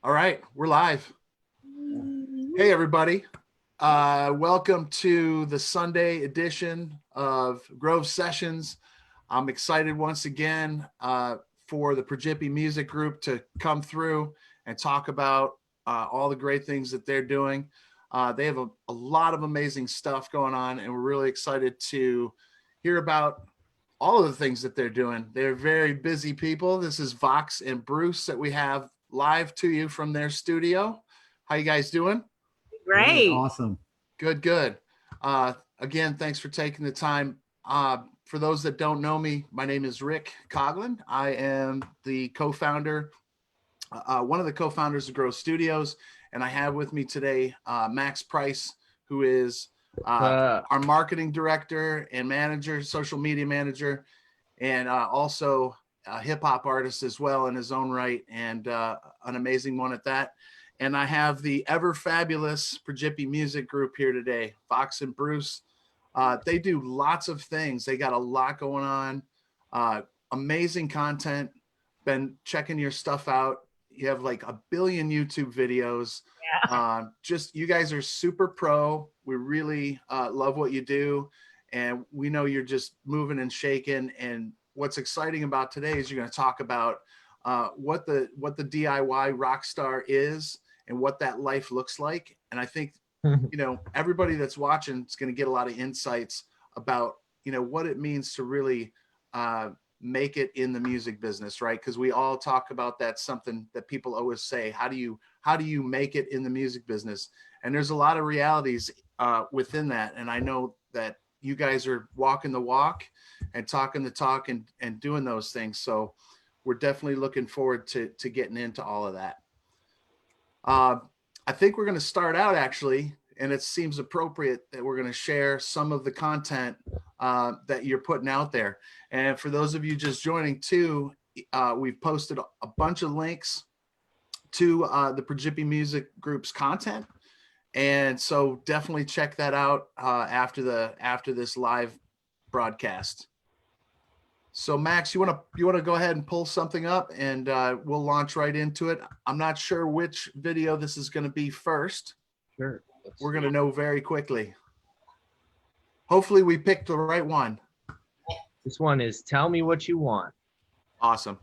All right, we're live. Hey, everybody. Welcome to the Sunday edition of Grove Sessions. I'm excited once again for the Prejippie music group to come through and talk about all the great things that they're doing. They have a lot of amazing stuff going on, and we're really excited to hear about all of the things that they're doing. They're very busy people. This is Vox and Bruce that we have live to you from their studio. How you guys doing? Great. Good, awesome. Good. Again, thanks for taking the time. For those that don't know me, my name is Rick Coughlin. I am the co-founder, one of the co-founders of Grice Studios, and I have with me today Max Price, who is our marketing director and manager, social media manager, and also a hip hop artist as well in his own right, and an amazing one at that. And I have the ever fabulous Prejippie music group here today, Vox and Bruce. They do lots of things. They got a lot going on. Amazing content. Been checking your stuff out. You have like 1 billion YouTube videos. Yeah. Just you guys are super pro. We really love what you do, and we know you're just moving and shaking. And what's exciting about today is you're going to talk about what the DIY rock star is and what that life looks like. And I think everybody that's watching is going to get a lot of insights about what it means to really make it in the music business, right? Because we all talk about that, something that people always say, how do you make it in the music business? And there's a lot of realities within that. And I know that you guys are walking the walk and talking the talk and doing those things. So we're definitely looking forward to getting into all of that. I think we're going to start out actually, and it seems appropriate that we're going to share some of the content that you're putting out there. And for those of you just joining too, we've posted a bunch of links to the Prejippie Music Group's content. And so definitely check that out after this live broadcast. So Max, you want to go ahead and pull something up, and we'll launch right into it. I'm not sure which video this is going to be first. Sure. We're going to know very quickly. Hopefully we picked the right one. This one is Tell Me What You Want. Awesome.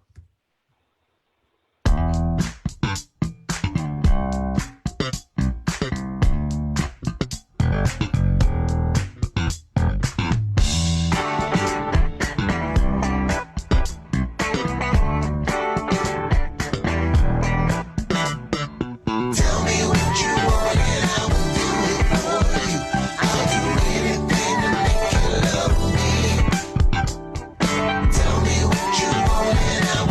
Tell me what you want and I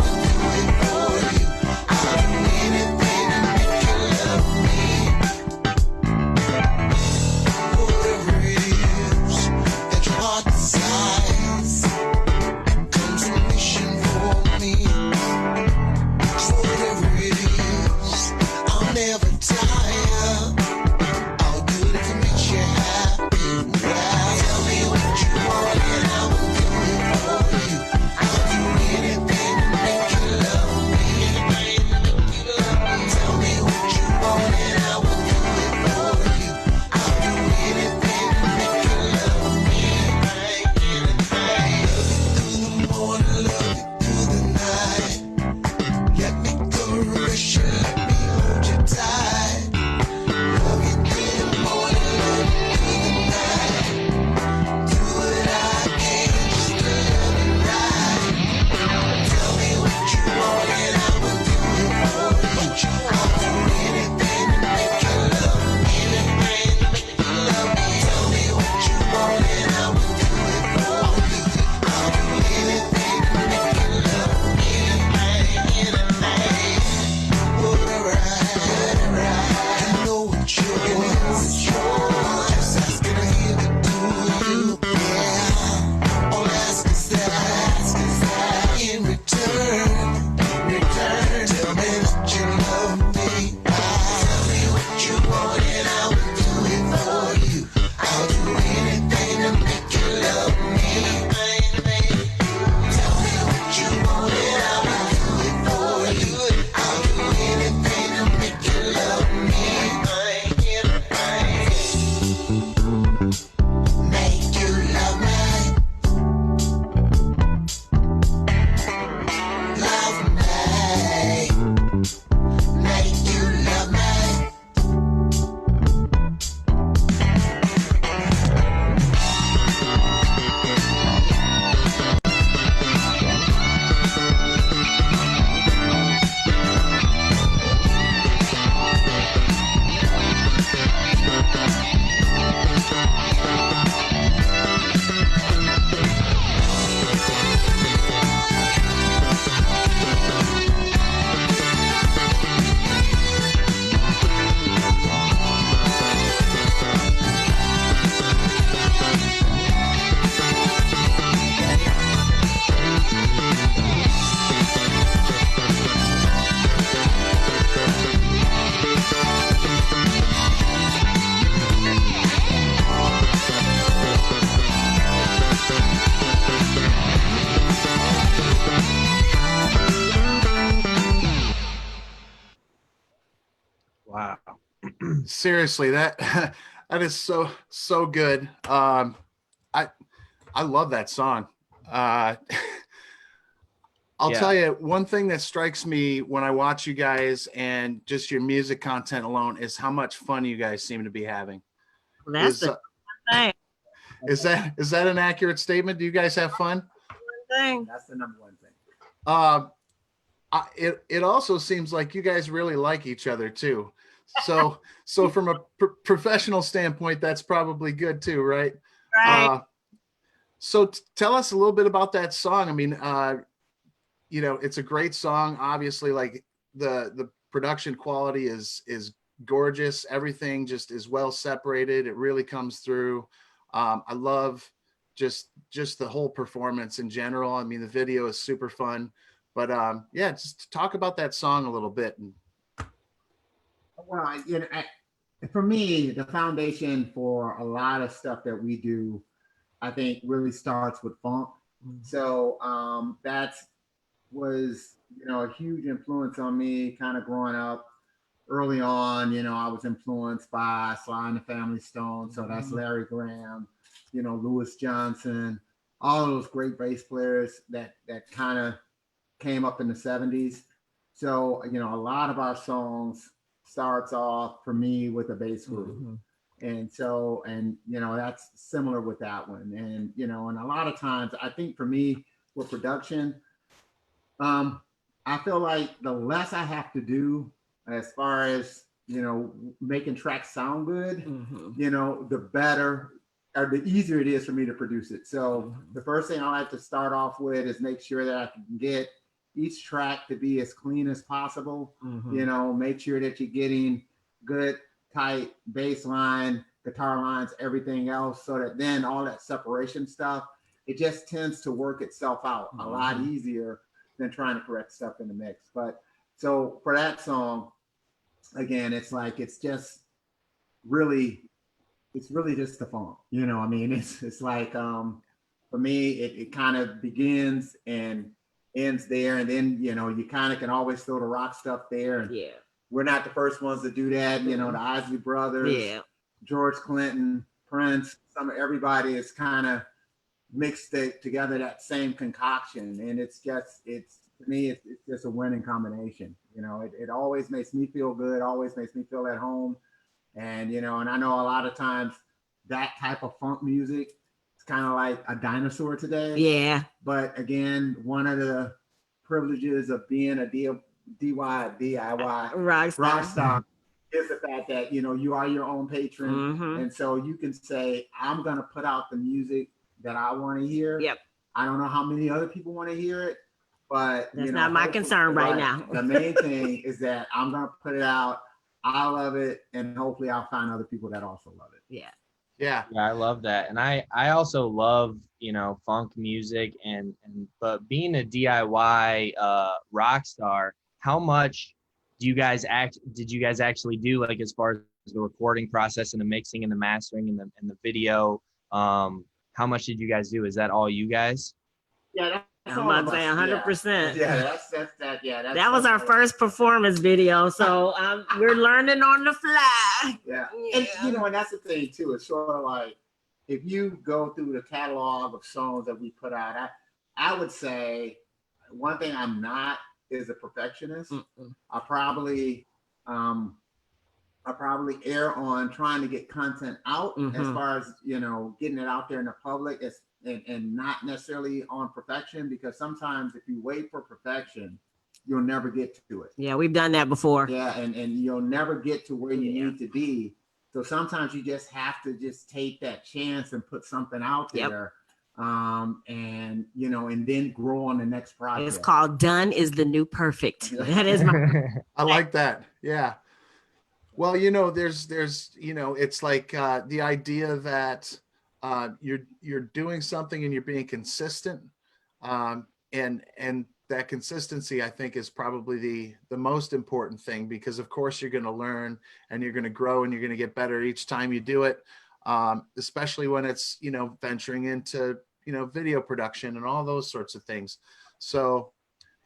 Seriously, that that is so good. I I love that song. Uh, I'll Yeah. tell you one thing that strikes me when I watch you guys and just your music content alone is how much fun you guys seem to be having. That's Is the thing. is that an accurate statement? Do you guys have fun? Thing. That's the number one thing. It also seems like you guys really like each other too. So from a professional standpoint, that's probably good too, right? Right. So tell us a little bit about that song. I mean, you know, it's a great song. Obviously, like the production quality is gorgeous. Everything just is well separated. It really comes through. I love just the whole performance in general. I mean, the video is super fun. But yeah, just talk about that song a little bit. Well, you know, for me, the foundation for a lot of stuff that we do, I think, really starts with funk. So that was, you know, a huge influence on me kind of growing up. Early on, you know, I was influenced by Sly and the Family Stone. So that's Larry Graham, you know, Louis Johnson, all those great bass players that kind of came up in the 70s. So, you know, a lot of our songs starts off for me with a bass groove. And so, and, you know, that's similar with that one. And, you know, and a lot of times I think for me with production, I feel like the less I have to do as far as, you know, making tracks sound good, you know, the better or the easier it is for me to produce it. So the first thing I like to start off with is make sure that I can get each track to be as clean as possible. You know, make sure that you're getting good, tight bass line, guitar lines, everything else, so that then all that separation stuff, it just tends to work itself out a lot easier than trying to correct stuff in the mix. But so for that song, again, it's like it's really just the funk. You know, I mean, it's like for me, it kind of begins and ends there, and then, you know, you kind of can always throw the rock stuff there. And Yeah. we're not the first ones to do that. You know, the Isley Brothers, Yeah. George Clinton, Prince, everybody is kind of mixed together that same concoction, and it's to me, it's just a winning combination. You know, it always makes me feel good, always makes me feel at home. And, you know, and I know a lot of times that type of funk music, it's kind of like a dinosaur today. Yeah. But again, one of the privileges of being a DIY rock star is the fact that, you know, you are your own patron. And so you can say, I'm going to put out the music that I want to hear. Yep. I don't know how many other people want to hear it, but that's, you know, not my concern right now. The main thing is that I'm going to put it out. I love it, and hopefully I'll find other people that also love it. Yeah. I love that. And I also love, you know, funk music but being a DIY rock star, how much did you guys actually do, like, as far as the recording process and the mixing and the mastering and the video? How much did you guys do? Is that all you guys? Yeah, that's I'm about to say 100%. Yeah, that's that. Yeah, that was our first performance video, so we're learning on the fly. Yeah, and you know, and that's the thing too. It's sort of like if you go through the catalog of songs that we put out, I would say one thing I'm not is a perfectionist. I probably err on trying to get content out as far as, you know, getting it out there in the public, and not necessarily on perfection, because sometimes if you wait for perfection, you'll never get to it. Yeah, we've done that before. Yeah, and you'll never get to where you need to be. So sometimes you just have to just take that chance and put something out there. And, you know, and then grow on the next project. It's called Done is the New Perfect. That is my I like that. Yeah. Well, you know, there's, you know, it's like the idea that you're doing something and you're being consistent. And that consistency, I think, is probably the most important thing, because of course you're going to learn and you're going to grow and you're going to get better each time you do it. Especially when it's, you know, venturing into, you know, video production and all those sorts of things. So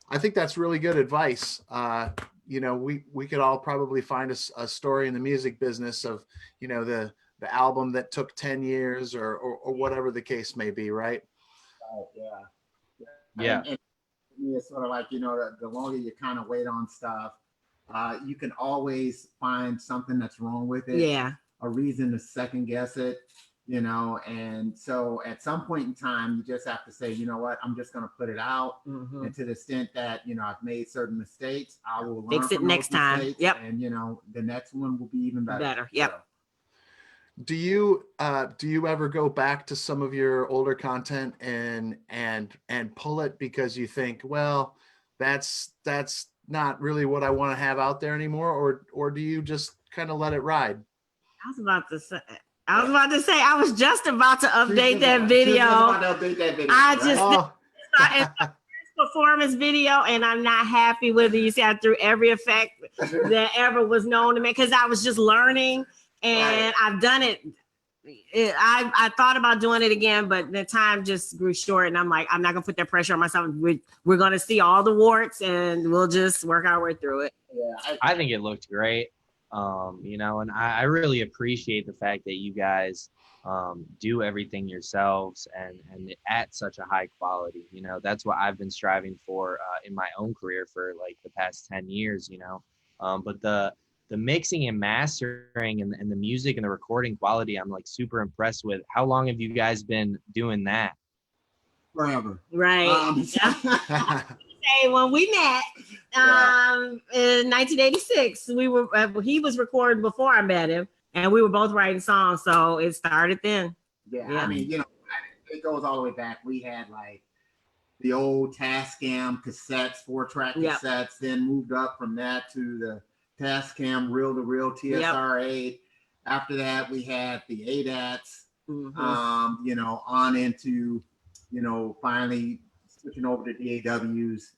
I think that's really good advice. you know, we could all probably find a story in the music business of, you know, the album that took 10 years or whatever the case may be, right? Yeah. Yeah. And it's sort of like, you know, the longer you kind of wait on stuff, you can always find something that's wrong with it. Yeah. A reason to second guess it, you know. And so at some point in time, you just have to say, you know what, I'm just going to put it out. Mhm. And to the extent that, you know, I've made certain mistakes, I will learn Fix it from next those time. mistakes, Yep. and, you know, the next one will be even better. Better. Yep. So, Do you ever go back to some of your older content and pull it because you think, well, that's not really what I want to have out there anymore, or do you just kind of let it ride? I was about to say. I was just about to update that video. I just Oh, it's my first performance video, and I'm not happy with it. You see, I threw every effect that ever was known to me because I was just learning, and I've done it. I thought about doing it again, but the time just grew short, and I'm like, I'm not gonna put that pressure on myself. We're gonna see all the warts, and we'll just work our way through it. yeah, I think it looked great. You know, and I really appreciate the fact that you guys do everything yourselves and at such a high quality. You know, that's what I've been striving for in my own career for like the past 10 years, you know. But the mixing and mastering and the music and the recording quality, I'm like super impressed with. How long have you guys been doing that? forever. Right. Hey, when we met in 1986, we were he was recording before I met him, and we were both writing songs, so it started then. Yeah, Yeah. I mean, you know, it goes all the way back. We had like the old Tascam cassettes, 4-track Yep. cassettes, then moved up from that to the Tascam reel-to-reel TSR8. After that, we had the ADATs, Mhm. you know, on into, you know, finally switching over to DAWs.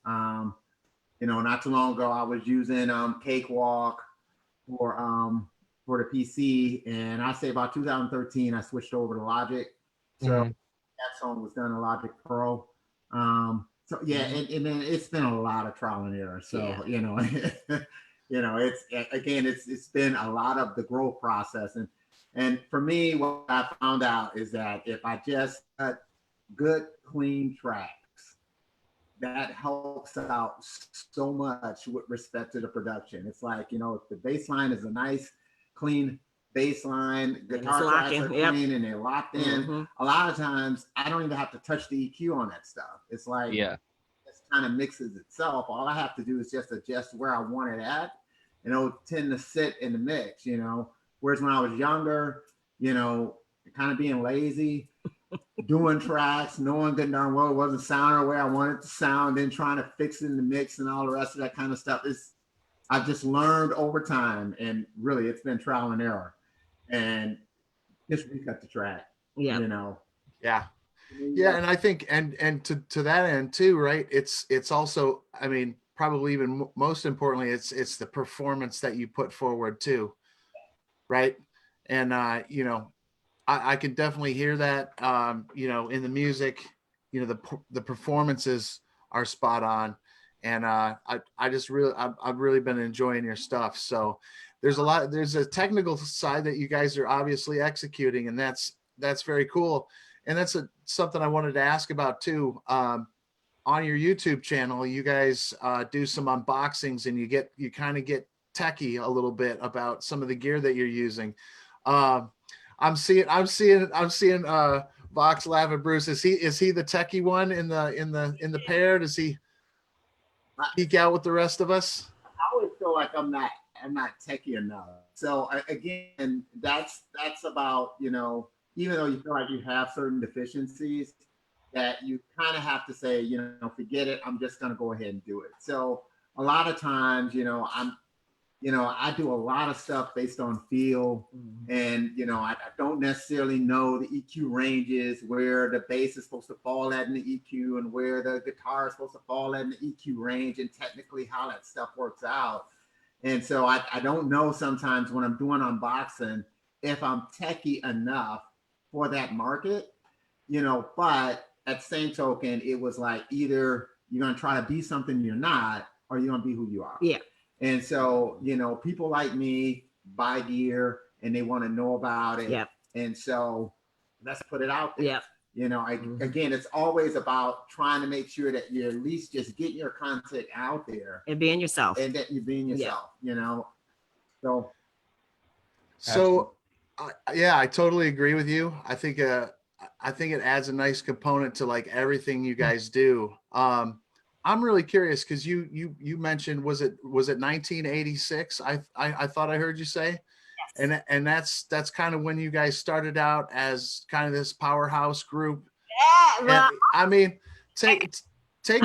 You know, not too long ago, I was using Cakewalk for the PC, and I say about 2013, I switched over to Logic. So Mhm. that song was done in Logic Pro. So yeah, and then it's been a lot of trial and error. So Yeah. you know, you know, it's been a lot of the growth process, and for me, what I found out is that if I just cut good, clean tracks, that helps out so much with respect to the production. It's like, you know, if the bass line is a nice, clean bass line, guitar tracks are clean and they're locked in. A lot of times I don't even have to touch the EQ on that stuff. It's like, Yeah. it kind of mixes itself. All I have to do is just adjust where I want it at, and it'll tend to sit in the mix, you know. Whereas when I was younger, you know, kind of being lazy, doing tracks, knowing good darn well it wasn't sounding the way I wanted it to sound, then trying to fix it in the mix and all the rest of that kind of stuff. I've just learned over time, and really it's been trial and error. And just recut the track, you know. Yeah. Yeah, and I think and to that end too, right? It's also, I mean, probably even most importantly, it's the performance that you put forward too, right? And you know, I could definitely hear that. You know, in the music, you know, the performances are spot on, and I just really I've really been enjoying your stuff. So there's a technical side that you guys are obviously executing, and that's very cool. And that's something I wanted to ask about too. On your YouTube channel, you guys do some unboxings, and you kind of get techie a little bit about some of the gear that you're using. I'm seeing Vox laugh at Bruce. Is he the techie one in the pair? Does he geek out with the rest of us? I always feel like I'm not techie enough. So again, that's about, you know, even though you feel like you have certain deficiencies, that you kind of have to say, you know, forget it. I'm just going to go ahead and do it. So a lot of times, you know, I do a lot of stuff based on feel, and, you know, I don't necessarily know the EQ ranges, where the bass is supposed to fall at in the EQ and where the guitar is supposed to fall at in the EQ range, and technically how that stuff works out. And so I don't know sometimes when I'm doing unboxing if I'm techie enough for that market, you know. But at the same token, it was like, either you're going to try to be something you're not, or you're going to be who you are. Yeah. And so, you know, people like me buy gear and they want to know about it. Yep. And so let's put it out there. Yep. You know, again, it's always about trying to make sure that you're at least just getting your content out there And being yourself. and that you're being yourself, you know. So yeah, I totally agree with you. I think it adds a nice component to like everything you guys do. I'm really curious because you mentioned was it 1986? I thought I heard you say. Yes. And that's kind of when you guys started out as kind of this powerhouse group. Yeah, well, And, I mean, take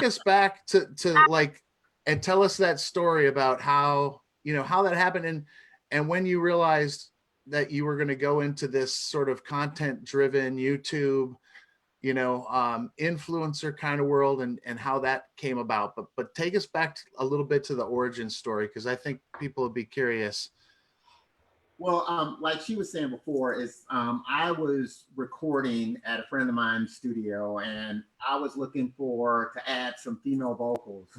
us back to like, and tell us that story about how, you know, how that happened and when you realized that you were going to go into this sort of content driven YouTube, you know, influencer kind of world and how that came about. But take us back a little bit to the origin story, because I think people would be curious. Well, like she was saying before, is I was recording at a friend of mine's studio, and I was looking to add some female vocals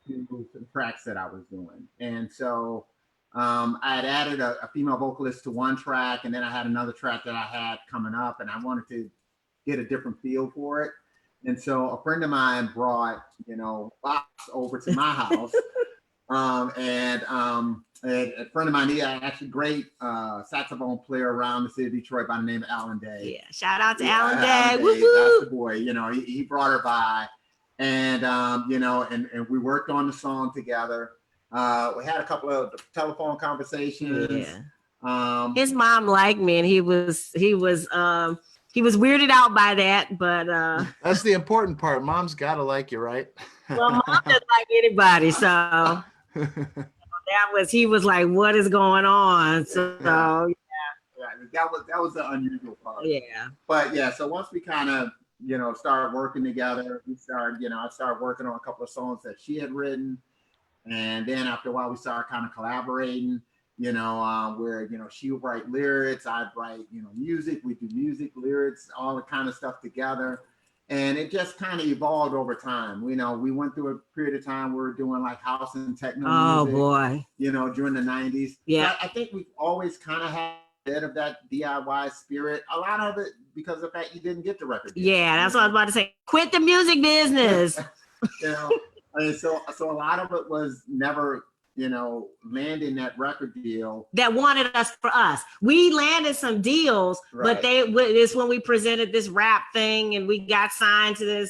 to the tracks that I was doing. And so I had added a female vocalist to one track, and then I had another track that I had coming up, and I wanted to get a different feel for it. And so a friend of mine brought, you know, Box over to my house. A friend of mine, he had actually great saxophone player around the city of Detroit by the name of Alan Day. yeah, shout out to Alan Day. Alan Woo Day, woo. that's the boy. You know, he brought her by, and you know, and we worked on the song together. We had a couple of telephone conversations. Yeah. His mom liked me, and he was weirded out by that, but That's the important part. Mom's got to like you, right? well, mom doesn't like anybody, so he was like, what is going on? So that was the unusual part. yeah. But yeah, so once we kind of, you know, started working together, I started working on a couple of songs that she had written. And then after a while, we started kind of collaborating, you know, where, you know, she would write lyrics, I'd write, you know, music, we do music, lyrics, all the kind of stuff together. And it just kind of evolved over time. You know, we went through a period of time where we were doing like house and techno music, Boy. you know, during the 90s. Yeah. I think we've always kind of had a bit of that DIY spirit. A lot of it because of the fact you didn't get the record deal. Yeah, that's what I was about to say. Quit the music business. You know, and so a lot of it was never, you know, landing that record deal that wanted us for us. We landed some deals, right. But it's when we presented this rap thing and we got signed to this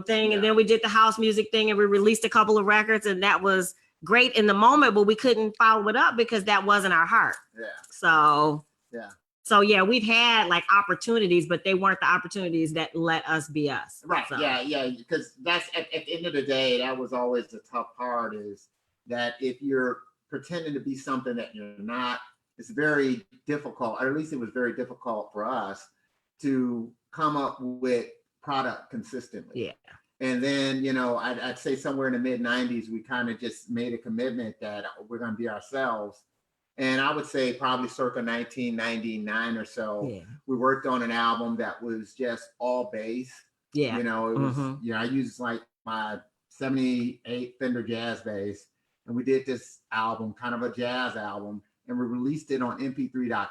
thing. Yeah. And then we did the house music thing and we released a couple of records, and that was great in the moment, but we couldn't follow it up because that wasn't our heart. Yeah. So yeah, we've had like opportunities, but they weren't the opportunities that let us be us. Right. So. Yeah. Because that's at the end of the day, that was always the tough part, is that if you're pretending to be something that you're not, it's very difficult, or at least it was very difficult for us to come up with product consistently. Yeah. And then, you know, I'd say somewhere in the mid 90s, we kind of just made a commitment that we're going to be ourselves. And I would say probably circa 1999 or so, yeah. We worked on an album that was just all bass. Yeah. You know, it was, you know, I used like my 78 Fender jazz bass. And we did this album, kind of a jazz album, and we released it on MP3.com.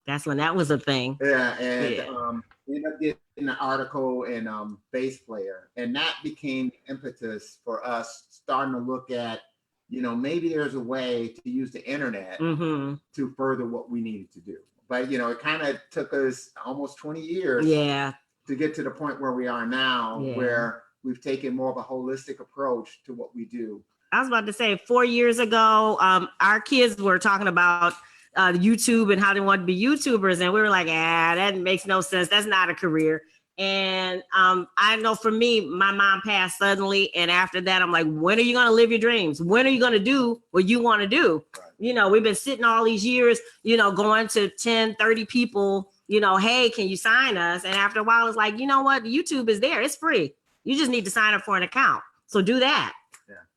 That's when that was a thing. Yeah, and we ended up getting an article in Bass Player, and that became the impetus for us starting to look at, you know, maybe there's a way to use the internet to further what we needed to do. But, you know, it kind of took us almost 20 years to get to the point where we are now, where we've taken more of a holistic approach to what we do. I was about to say 4 years ago, our kids were talking about YouTube and how they want to be YouTubers. And we were like, that makes no sense. That's not a career. And I know for me, my mom passed suddenly. And after that, I'm like, when are you going to live your dreams? When are you going to do what you want to do? Right. You know, we've been sitting all these years, you know, going to 10, 30 people, you know, hey, can you sign us? And after a while, it's like, you know what? YouTube is there. It's free. You just need to sign up for an account. So do that.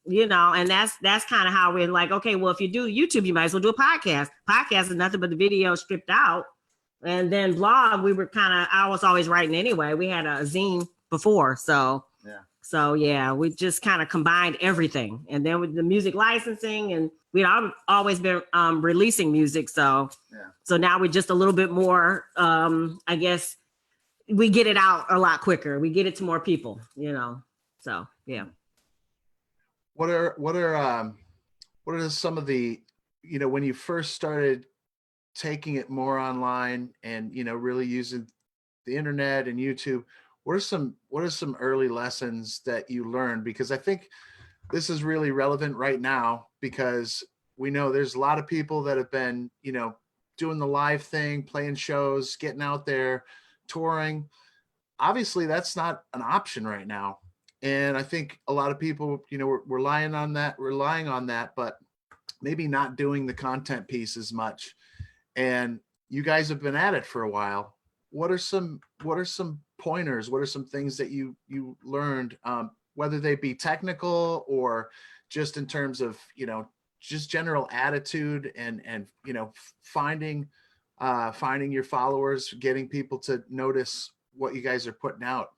You know, and that's kind of how we're like, okay, well, if you do YouTube, you might as well do a podcast. Podcast is nothing but the video stripped out. And then blog, I was always writing anyway. We had a zine before. So So yeah, we just kind of combined everything. And then with the music licensing, and we've always been releasing music. So so now we're just a little bit more, I guess we get it out a lot quicker. We get it to more people, you know. So yeah. What are some of the, you know, when you first started taking it more online and, you know, really using the internet and YouTube, what are some early lessons that you learned? Because I think this is really relevant right now, because we know there's a lot of people that have been, you know, doing the live thing, playing shows, getting out there, touring. Obviously that's not an option right now. And I think a lot of people, you know, we're relying on that, but maybe not doing the content piece as much. And you guys have been at it for a while. What are some pointers? What are some things that you learned, whether they be technical or just in terms of, you know, just general attitude and you know, finding your followers, getting people to notice what you guys are putting out?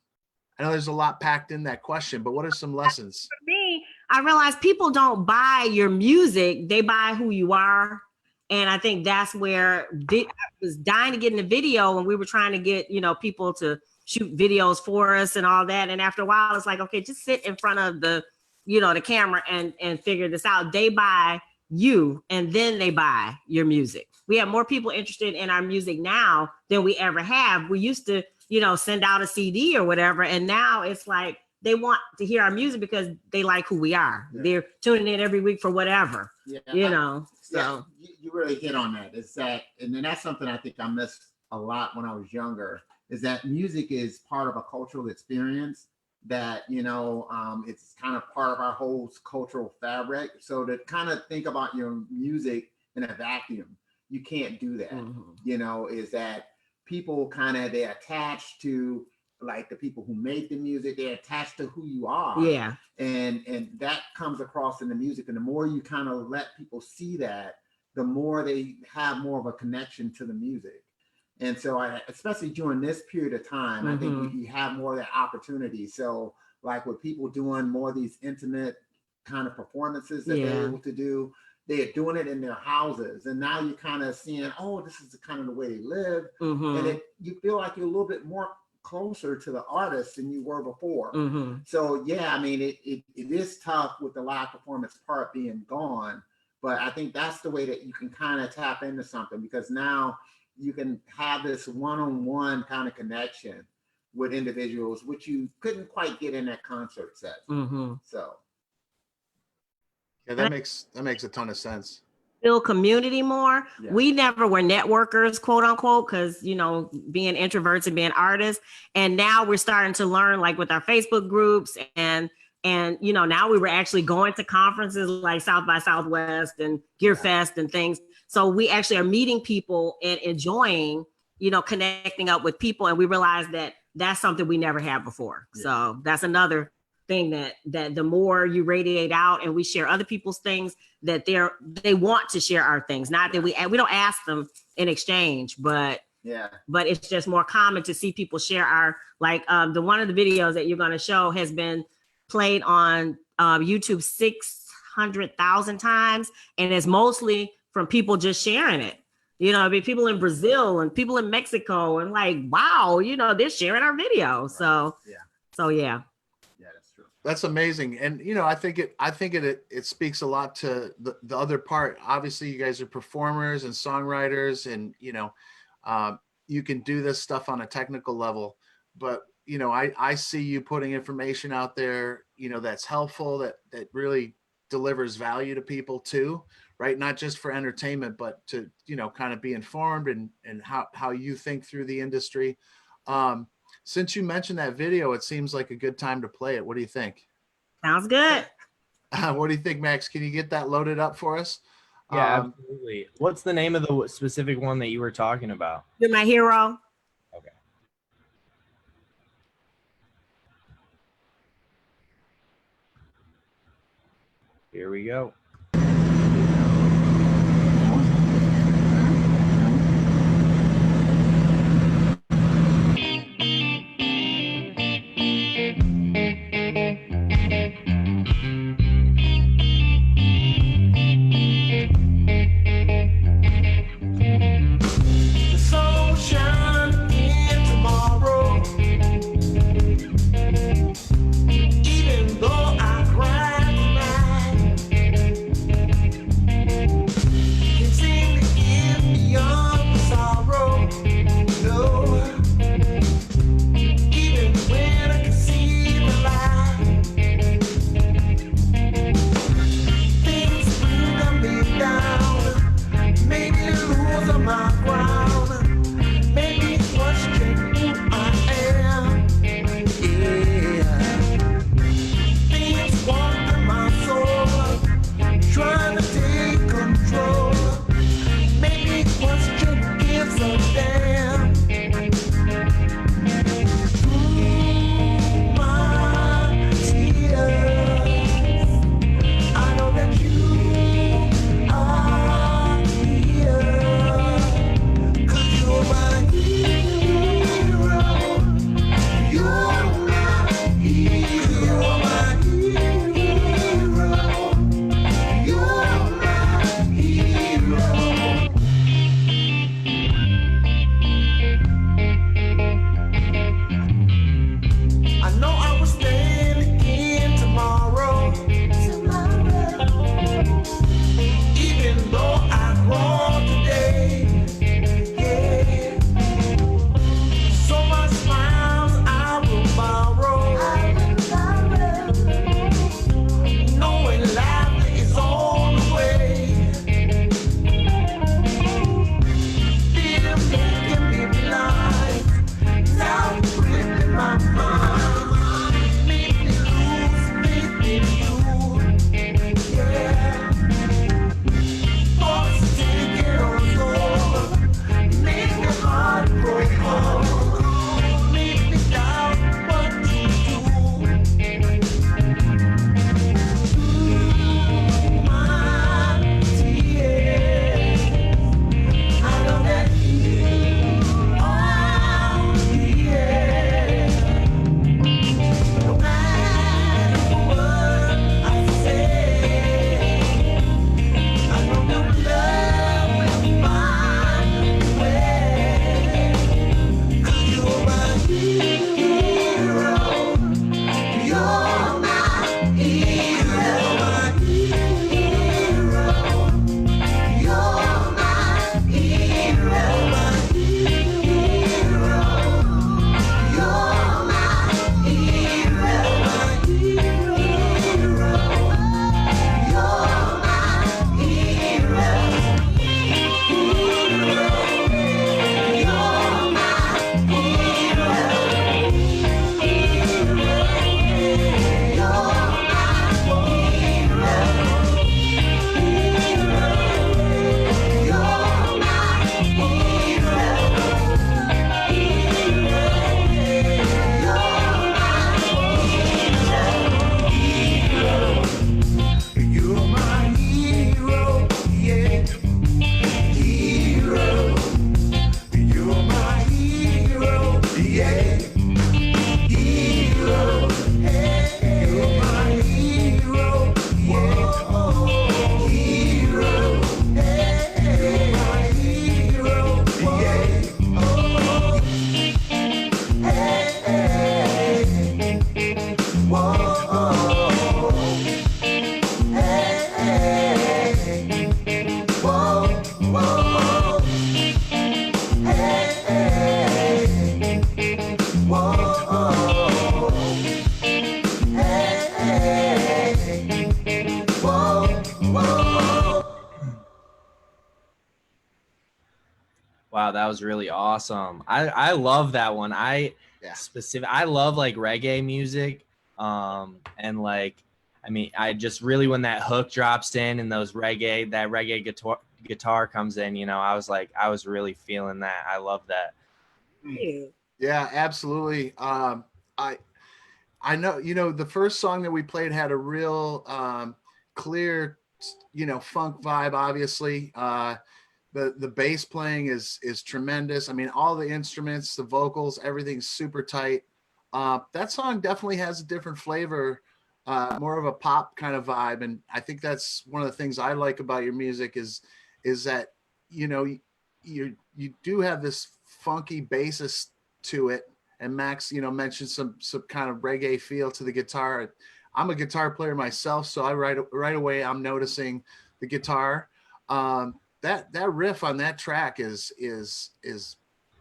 I know there's a lot packed in that question, but what are some lessons? For me, I realize people don't buy your music, they buy who you are. And I think that's where I was dying to get in the video, and we were trying to get, you know, people to shoot videos for us and all that. And after a while, it's like, okay, just sit in front of the, you know, the camera and figure this out. They buy you, and then they buy your music. We have more people interested in our music now than we ever have. We used to, you know, send out a CD or whatever. And now it's like, they want to hear our music because they like who we are. Yeah. They're tuning in every week for whatever, you know. So you really hit on that. Is that, and then that's something I think I missed a lot when I was younger, is that music is part of a cultural experience that, you know, it's kind of part of our whole cultural fabric. So to kind of think about your music in a vacuum, you can't do that. You know, is that people kind of, they attach to like the people who make the music, they're attached to who you are. Yeah. And that comes across in the music. And the more you kind of let people see that, the more they have more of a connection to the music. And so especially during this period of time, I think you have more of that opportunity. So like with people doing more of these intimate kind of performances that they're able to do, they're doing it in their houses. And now you're kind of seeing, oh, this is the kind of the way they live. And you feel like you're a little bit more closer to the artist than you were before. So yeah, I mean, it is tough with the live performance part being gone, but I think that's the way that you can kind of tap into something, because now you can have this one-on-one kind of connection with individuals, which you couldn't quite get in that concert set. So yeah, that makes a ton of sense. Build community more. Yeah. We never were networkers, quote unquote, because, you know, being introverts and being artists. And now we're starting to learn, like with our Facebook groups, and you know, now we were actually going to conferences like South by Southwest and Gear Fest and things. So we actually are meeting people and enjoying, you know, connecting up with people. And we realized that that's something we never had before. So that's another thing that the more you radiate out and we share other people's things, that they want to share our things. Not that we don't ask them in exchange, but it's just more common to see people share our, like the one of the videos that you're going to show has been played on YouTube 600,000 times, and it's mostly from people just sharing it. You know, I mean, people in Brazil and people in Mexico, and like, wow, you know, they're sharing our video. So yeah. That's amazing. And, you know, I think it speaks a lot to the other part. Obviously you guys are performers and songwriters, and, you know, you can do this stuff on a technical level, but, you know, I see you putting information out there, you know, that's helpful, that really delivers value to people too, right? Not just for entertainment, but to, you know, kind of be informed and how you think through the industry. Since you mentioned that video, it seems like a good time to play it. What do you think? Sounds good. What do you think, Max? Can you get that loaded up for us? Yeah, absolutely. What's the name of the specific one that you were talking about? You're My Hero. Okay. Here we go. Wow, that was really awesome. I love that one. I love like reggae music. And like, I mean, I just really, when that hook drops in and that reggae guitar comes in, you know, I was really feeling that. I love that. Yeah, absolutely. I know, you know, the first song that we played had a real clear, you know, funk vibe, obviously. The bass playing is tremendous. I mean, all the instruments, the vocals, everything's super tight. That song definitely has a different flavor, more of a pop kind of vibe, and I think that's one of the things I like about your music is that, you know, you do have this funky basis to it. And Max, you know, mentioned some kind of reggae feel to the guitar. I'm a guitar player myself, so I right away I'm noticing the guitar. That riff on that track is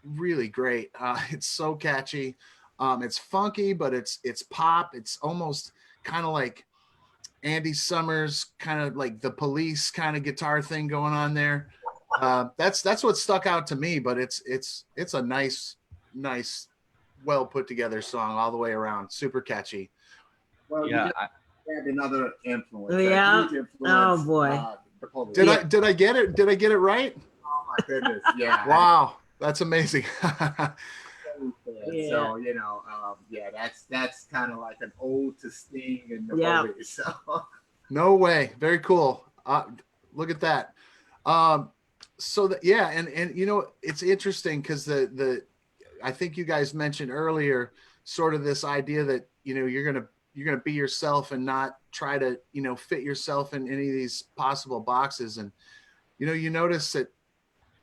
really great. It's so catchy. It's funky, but it's pop. It's almost kind of like Andy Summers, kind of like the Police kind of guitar thing going on there. That's what stuck out to me. But it's a nice well put together song all the way around. Super catchy. Well, Yeah. you just had another influence. Yeah. A huge influence, Oh boy. the Police. Did I get it? Did I get it right? Oh my goodness! Yeah. Wow, that's amazing. Yeah. So you know, yeah, that's kind of like an ode to Sting and the Yeah. Police. So. No way. Very cool. Look at that. So that, yeah, and you know, it's interesting because the I think you guys mentioned earlier sort of this idea that, you know, you're gonna be yourself and not try to, you know, fit yourself in any of these possible boxes. And, you know, you notice that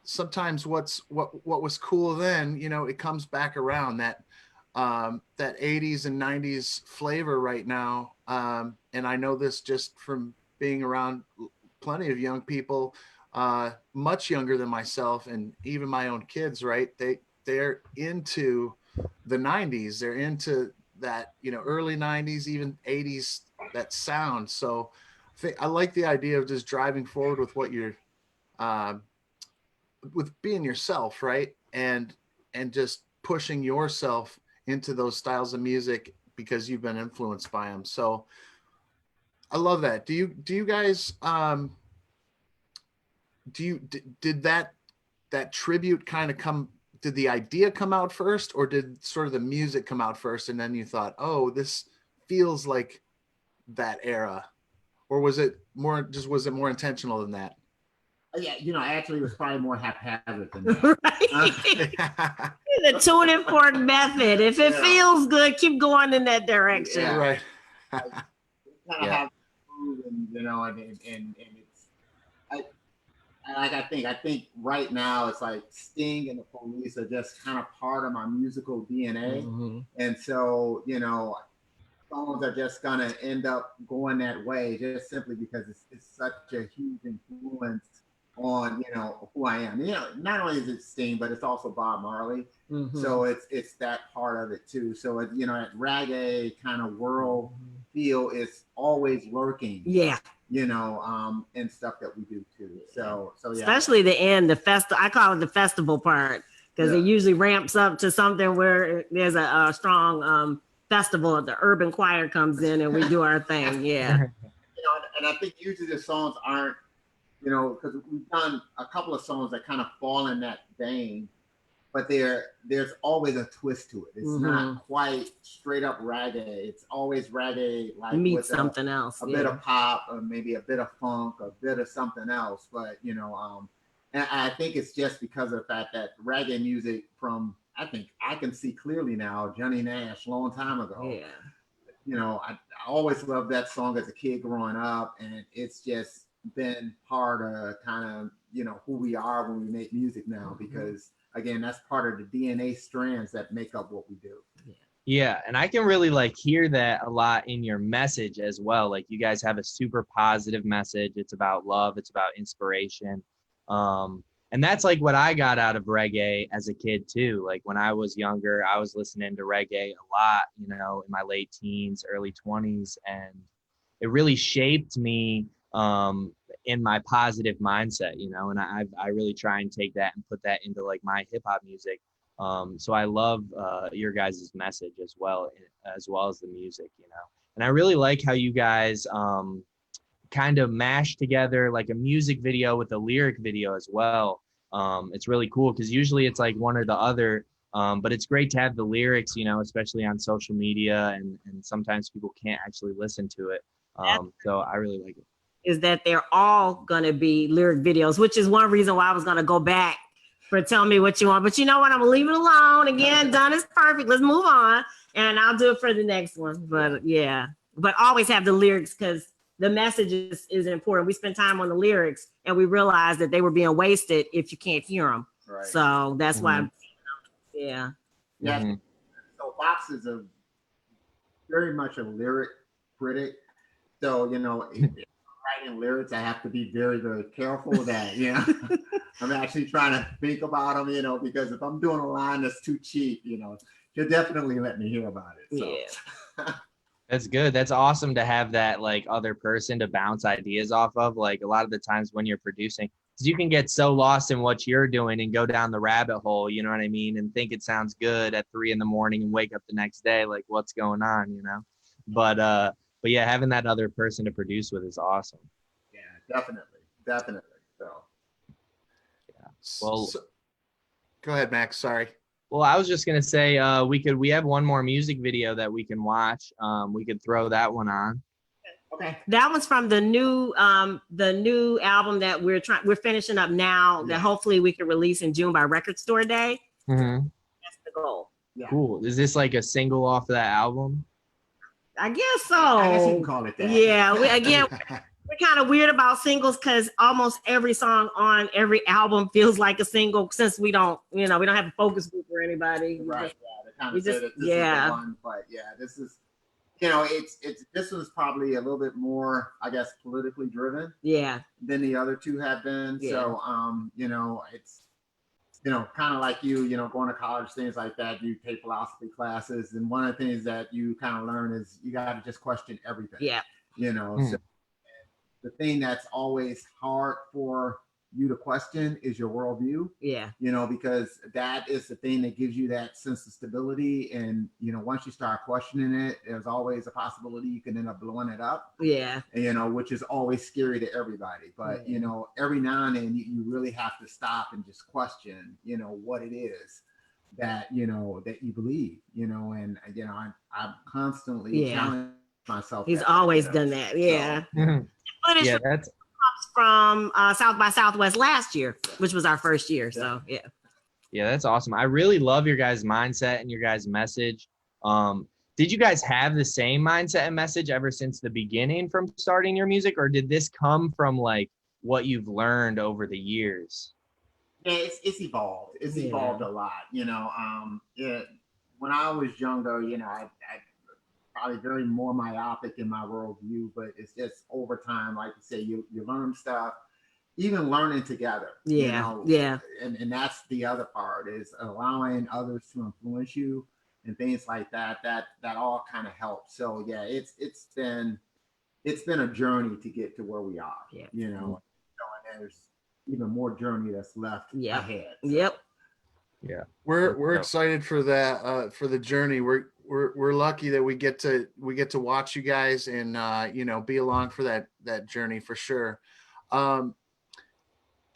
sometimes what was cool then, you know, it comes back around, that that 80s and 90s flavor right now. And I know this just from being around plenty of young people, much younger than myself, and even my own kids, right? They're into the 90s. They're into that, you know, early 90s, even 80s, that sound. So I like the idea of just driving forward with what you're, with being yourself, right? And just pushing yourself into those styles of music because you've been influenced by them. So I love that. Do you guys did that tribute kind of come, did the idea come out first, or did sort of the music come out first and then you thought, oh, this feels like that era? Or was it more intentional than that? Yeah, you know, actually, it was probably more haphazard than that. Right. The tuning fork method. If it feels good, keep going in that direction. Yeah, right. Kind of have, and, you know, and it's, I think right now it's like Sting and the Police are just kind of part of my musical DNA, and so, you know, songs are just gonna end up going that way just simply because it's such a huge influence on, you know, who I am. You know, not only is it Sting, but it's also Bob Marley. So it's that part of it too. So it, you know, that reggae kind of world feel is always lurking. Yeah. You know, and stuff that we do too. So yeah. Especially the end, the festival. I call it the festival part because it usually ramps up to something where there's a strong festival. The urban choir comes in and we do our thing. Yeah. You know, and I think usually the songs aren't, you know, because we've done a couple of songs that kind of fall in that vein, but there's always a twist to it. It's not quite straight up reggae. It's always reggae, like meet something else, a bit of pop, or maybe a bit of funk, a bit of something else. But you know, and I think it's just because of the fact that reggae music from, I think I can see clearly now, Johnny Nash, long time ago. Yeah. You know, I always loved that song as a kid growing up, and it's just been part of kind of, you know, who we are when we make music now, because again, that's part of the DNA strands that make up what we do. Yeah, and I can really like hear that a lot in your message as well. Like you guys have a super positive message. It's about love, it's about inspiration. And that's like what I got out of reggae as a kid too. Like when I was younger, I was listening to reggae a lot, you know, in my late teens, early 20s, and it really shaped me in my positive mindset, you know, and I really try and take that and put that into like my hip hop music. So I love your guys' message as well as the music, you know. And I really like how you guys kind of mash together like a music video with a lyric video as well. It's really cool because usually it's like one or the other. But it's great to have the lyrics, you know, especially on social media, and sometimes people can't actually listen to it. So I really like it. Is that they're all gonna be lyric videos, which is one reason why I was gonna go back for Tell Me What You Want. But you know what? I'm gonna leave it alone. Again, done is perfect. Let's move on. And I'll do it for the next one. But yeah, but always have the lyrics because the message is important. We spent time on the lyrics and we realized that they were being wasted if you can't hear them. Right. So that's why, yeah. Yeah. So Fox is very much a lyric critic. So, you know, if I'm writing lyrics, I have to be very, very careful that, you know, I'm actually trying to think about them, you know, because if I'm doing a line that's too cheap, you know, you'll definitely let me hear about it. So. Yeah. That's good. That's awesome to have that like other person to bounce ideas off of. Like a lot of the times when you're producing, because you can get so lost in what you're doing and go down the rabbit hole, you know what I mean, and think it sounds good at 3 a.m. and wake up the next day like what's going on, you know. But yeah, having that other person to produce with is awesome. Yeah, definitely. So yeah. Well, go ahead, Max. Sorry. Well, I was just gonna say we have one more music video that we can watch. We could throw that one on. Okay. That was from the new album that we're finishing up now, that hopefully we can release in June by Record Store Day. Mm-hmm. That's the goal. Yeah. Cool. Is this like a single off of that album? I guess so. I guess you can call it that. Yeah. We're kind of weird about singles because almost every song on every album feels like a single since we don't have a focus group or anybody. Right. Is the one, but yeah, this is, you know, this was probably a little bit more, I guess, politically driven. Yeah. Than the other two have been. Yeah. So, you know, it's, you know, kind of like you know, going to college, things like that. You take philosophy classes, and one of the things that you kind of learn is you got to just question everything. Yeah. You know, so the thing that's always hard for you to question is your worldview. Yeah. You know, because that is the thing that gives you that sense of stability. And, you know, once you start questioning it, there's always a possibility you can end up blowing it up. Yeah. And, you know, which is always scary to everybody. But, you know, every now and then you really have to stop and just question, you know, what it is that, you know, that you believe, you know, and, you know, I'm constantly challenging myself. He's always done that. Yeah. So, yeah, that's from South by Southwest last year, which was our first year. So yeah, that's awesome. I really love your guys' mindset and your guys' message. Did you guys have the same mindset and message ever since the beginning from starting your music, or did this come from like what you've learned over the years? Yeah, it's evolved. It's evolved a lot. You know, when I was younger, you know, I probably very more myopic in my worldview, but it's just over time, like you say, you learn stuff, even learning together. Yeah. You know? Yeah. And that's the other part, is allowing others to influence you and things like that. That all kind of helps. So yeah, it's been a journey to get to where we are. Yeah. You know, and there's even more journey that's left ahead. So. Yep. Yeah. We're excited for that, for the journey. We're lucky that we get to watch you guys and you know, be along for that journey for sure. Can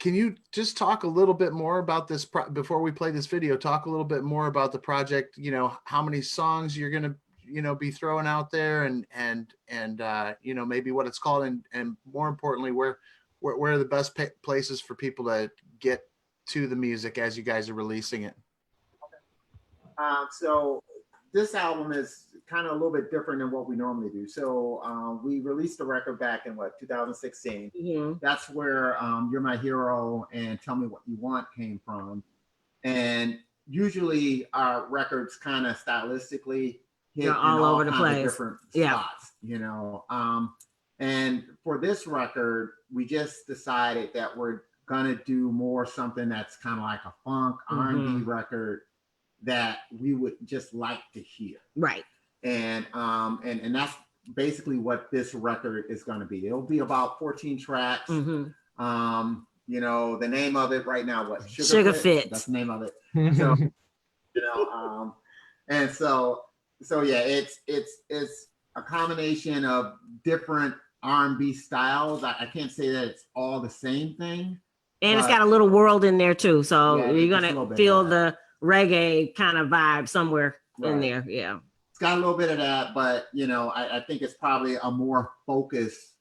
you just talk a little bit more about this before we play this video? Talk a little bit more about the project. You know, how many songs you're gonna, you know, be throwing out there, and you know, maybe what it's called, and more importantly, where are the best places for people to get to the music as you guys are releasing it? So this album is kind of a little bit different than what we normally do. So we released the record back in 2016. Mm-hmm. That's where You're My Hero and Tell Me What You Want came from. And usually our records kind of stylistically hit all over the place, different spots, you know. And for this record, we just decided that we're gonna do more something that's kind of like a funk R&B record that we would just like to hear. Right. And that's basically what this record is going to be. It'll be about 14 tracks. You know, the name of it right now, what? Sugar Fit. That's the name of it. So, you know, and so yeah, it's a combination of different R&B styles. I can't say that it's all the same thing. And it's got a little world in there too. So Yeah, you're going to feel the reggae kind of vibe somewhere in there. Yeah. It's got a little bit of that, but you know, I think it's probably a more focused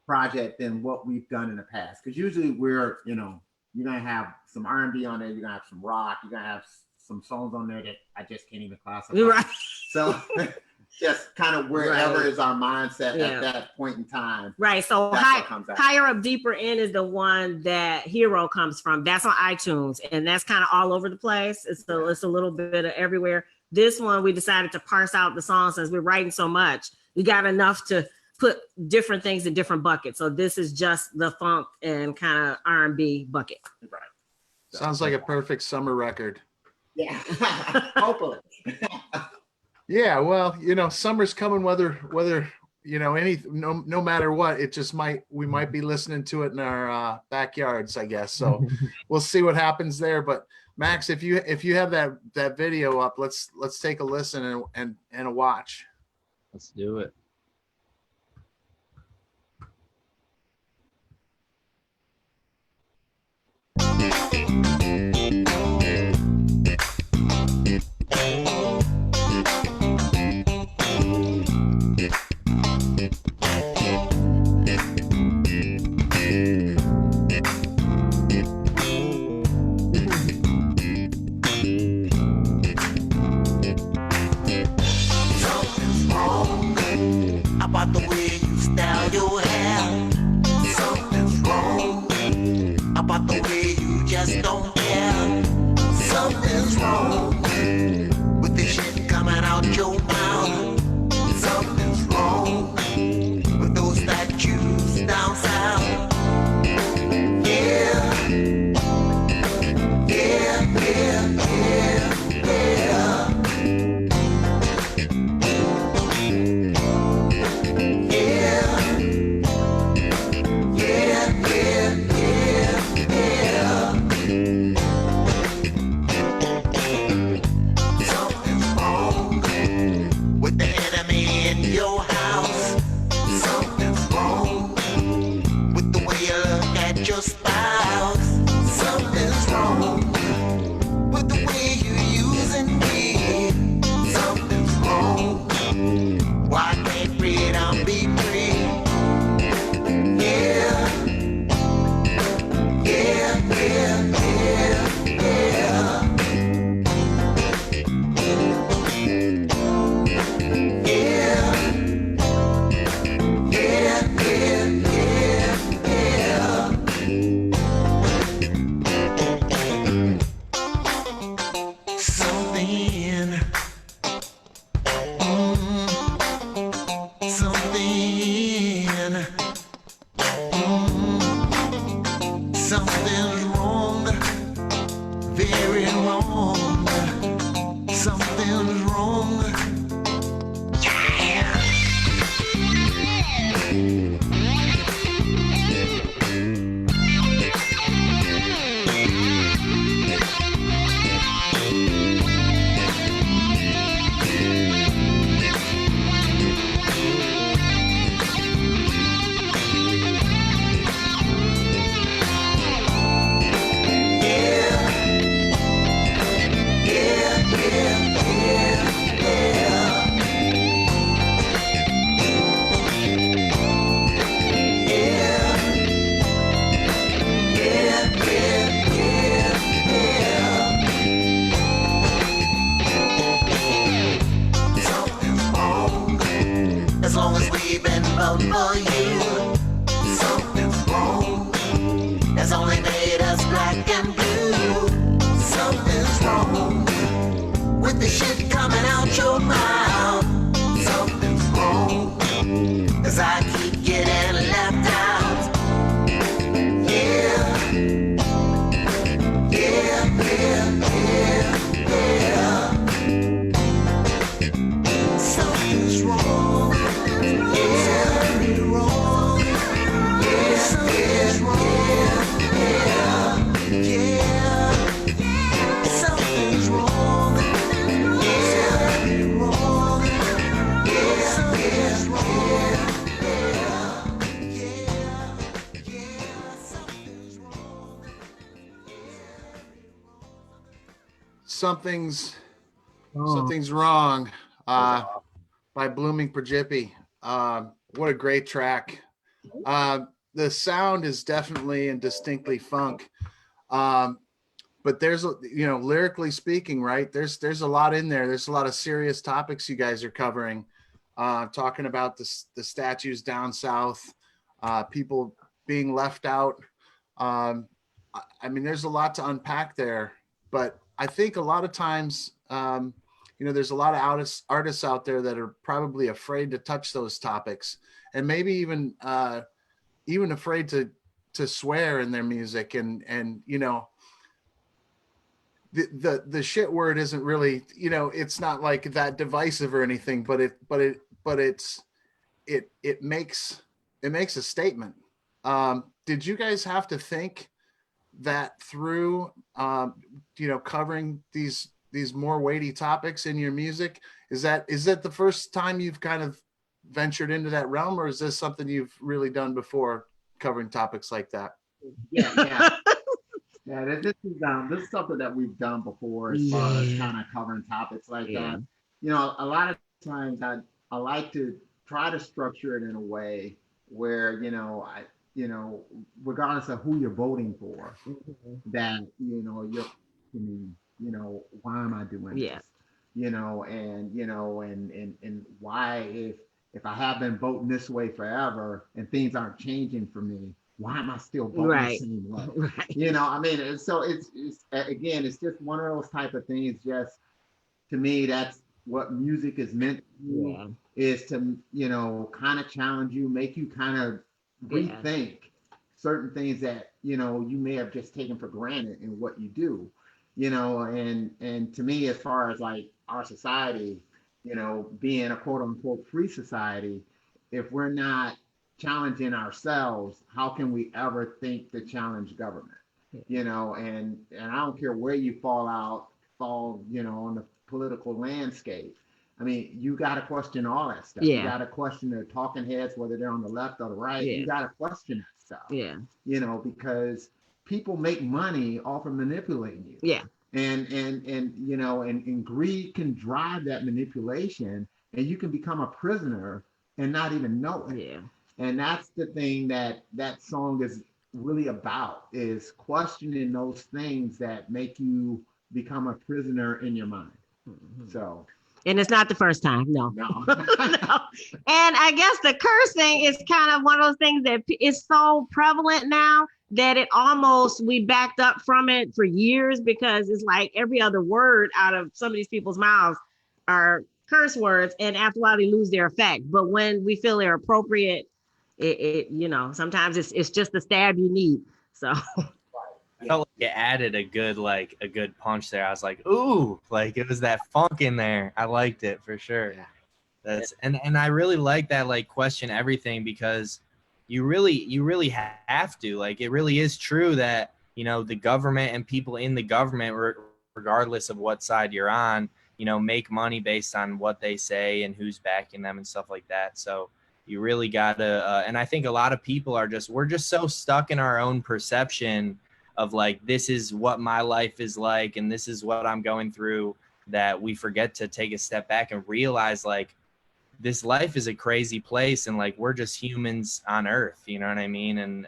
project than what we've done in the past. Because usually we're, you know, you're going to have some R&B on there, you're going to have some rock, you're going to have some songs on there that I just can't even classify. Right. So just kind of wherever is our mindset at that point in time. Right. So Higher Up Deeper In is the one that Hero comes from. That's on iTunes, and that's kind of all over the place. It's a little bit of everywhere. This one, we decided to parse out the songs since we're writing so much. We got enough to put different things in different buckets. So this is just the funk and kind of R&B bucket. Right. Sounds like a perfect summer record. Yeah. Hopefully. Yeah, well, you know, summer's coming, whether you know, no matter what, it just we might be listening to it in our backyards, I guess. So we'll see what happens there. But Max, if you have that video up, let's take a listen and a watch. Let's do it. About the way you style your hair. Something's wrong about the way you just don't care. Something's wrong with the shit coming out your mouth. Something's wrong with those statues down south. Yeah, yeah, yeah, yeah, yeah. Something's Oh, Wrong by Blooming Prejippie. What a great track. The sound is definitely and distinctly funk. But there's lyrically speaking, right, there's a lot in there. There's a lot of serious topics you guys are covering, talking about the statues down south, people being left out. I mean, there's a lot to unpack there, but I think a lot of times, there's a lot of artists out there that are probably afraid to touch those topics, and maybe even afraid to swear in their music, and the shit word isn't really, it's not like that divisive or anything, but it makes a statement. Did you guys have to think that through, covering these more weighty topics in your music? Is that the first time you've kind of ventured into that realm, or is this something you've really done before, covering topics like that? Yeah. Yeah, this is something that we've done before, as far as kind of covering topics like that. A lot of times I like to try to structure it in a way where, regardless of who you're voting for, that, why am I doing this? And why, if I have been voting this way forever and things aren't changing for me, why am I still voting the same way? Right. I mean, and so it's again, it's just one of those type of things. Just, to me, that's what music is meant to do, is to, kind of challenge you, make you kind of rethink certain things that, you may have just taken for granted in what you do, and to me, as far as like our society, being a quote unquote free society, if we're not challenging ourselves, how can we ever think to challenge government? And I don't care where you fall, on the political landscape. I mean, you got to question all that stuff. You got to question the talking heads, whether they're on the left or the right. You got to question that stuff. Because people make money off of manipulating you. And greed can drive that manipulation, and you can become a prisoner and not even know it. And that's the thing that song is really about, is questioning those things that make you become a prisoner in your mind. So. And it's not the first time, no. No. No. And I guess the curse thing is kind of one of those things that is so prevalent now that we backed up from it for years, because it's like every other word out of some of these people's mouths are curse words, and after a while they lose their effect. But when we feel they're appropriate, sometimes it's just the stab you need. So I felt like it added a good punch there. I was like, ooh, like it was that funk in there. I liked it for sure. And I really like that, like, question everything, because you really have to, like, it really is true that, the government and people in the government, regardless of what side you're on, make money based on what they say and who's backing them and stuff like that. So you really gotta, and I think a lot of people we're just so stuck in our own perception of, like, this is what my life is like and this is what I'm going through, that we forget to take a step back and realize, like, this life is a crazy place, and, like, we're just humans on earth, you know what I mean? And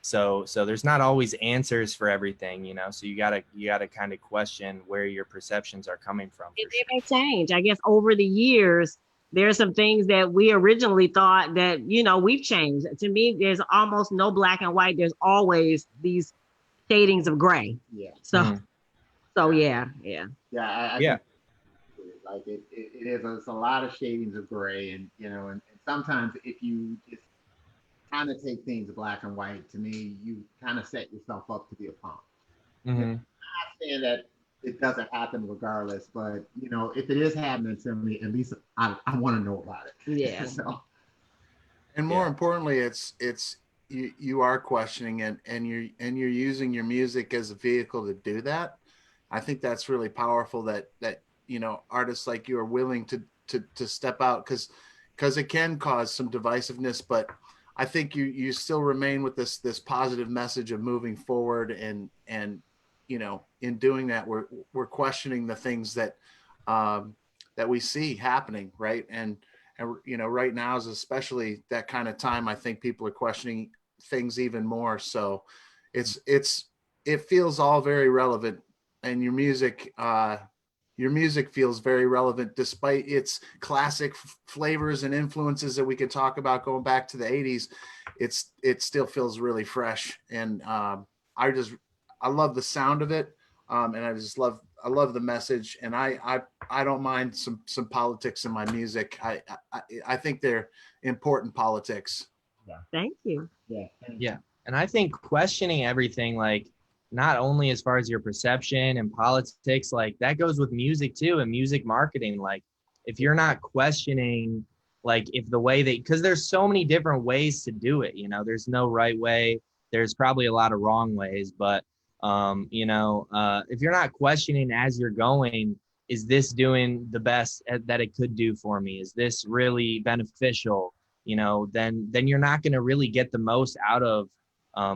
so there's not always answers for everything, so you gotta kind of question where your perceptions are coming from. It may change. I guess over the years, there's some things that we originally thought that, we've changed. To me, there's almost no black and white. There's always these shadings of gray. So yeah. Like it is, it's a lot of shadings of gray, and and sometimes if you just kind of take things black and white, to me, you kind of set yourself up to be a punk. I'm not saying that it doesn't happen regardless, but if it is happening to me, at least I want to know about it. So. And more importantly, it's you are questioning it, and you're using your music as a vehicle to do that. I think that's really powerful, that artists like you are willing to step out, because it can cause some divisiveness, but I think you still remain with this positive message of moving forward and you know, in doing that, we're questioning the things that that we see happening, right? And you know, right now is especially that kind of time. I think people are questioning things even more. So it feels all very relevant, and your music feels very relevant despite its classic flavors and influences that we could talk about going back to the 80s. It still feels really fresh, and I love the sound of it, and I love the message, and I don't mind some politics in my music. I think they're important politics. Thank you. Yeah. Yeah. And I think questioning everything, like not only as far as your perception and politics, like that goes with music too, and music marketing. Like if you're not questioning, like if the way that, because there's so many different ways to do it, you know, there's no right way. There's probably a lot of wrong ways, but if you're not questioning as you're going, is this doing the best that it could do for me? Is this really beneficial? You know, then you're not going to really get the most out of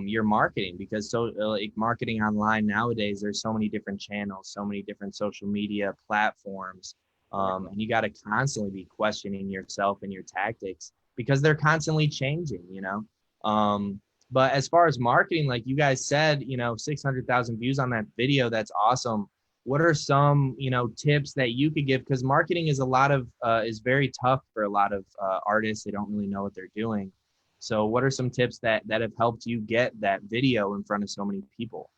your marketing, because like marketing online nowadays, there's so many different channels, so many different social media platforms, and you got to constantly be questioning yourself and your tactics because they're constantly changing, you know. But as far as marketing, like you guys said, you know, 600,000 views on that video, that's awesome. What are some, you know, tips that you could give? Because marketing is is very tough for a lot of artists. They don't really know what they're doing. So what are some tips that have helped you get that video in front of so many people?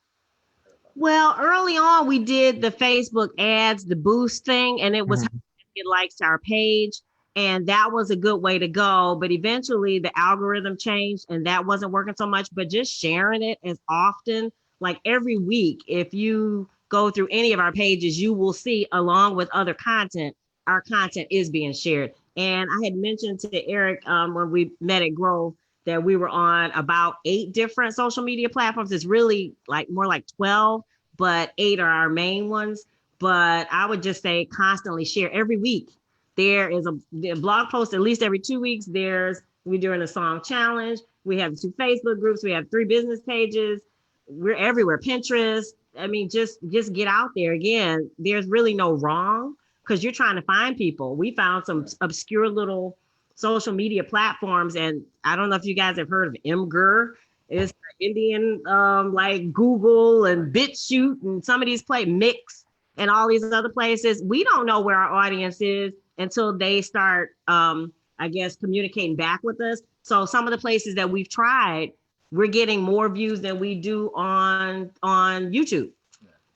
Well, early on, we did the Facebook ads, the boost thing, and it was it likes our page. And that was a good way to go. But eventually the algorithm changed and that wasn't working so much. But just sharing it as often, like every week, if you go through any of our pages, you will see, along with other content, our content is being shared. And I had mentioned to Eric when we met at Grove that we were on about 8 different social media platforms. It's really like more like 12, but 8 are our main ones. But I would just say constantly share every week. There is a blog post at least every 2 weeks. We're doing a song challenge. We have 2 Facebook groups. We have 3 business pages. We're everywhere. Pinterest. I mean, just get out there. Again, there's really no wrong because you're trying to find people. We found some obscure little social media platforms, and I don't know if you guys have heard of Imgur. It's Indian, like Google and BitChute and some of these Mix and all these other places. We don't know where our audience is until they start, I guess, communicating back with us. So some of the places that we've tried, we're getting more views than we do on YouTube.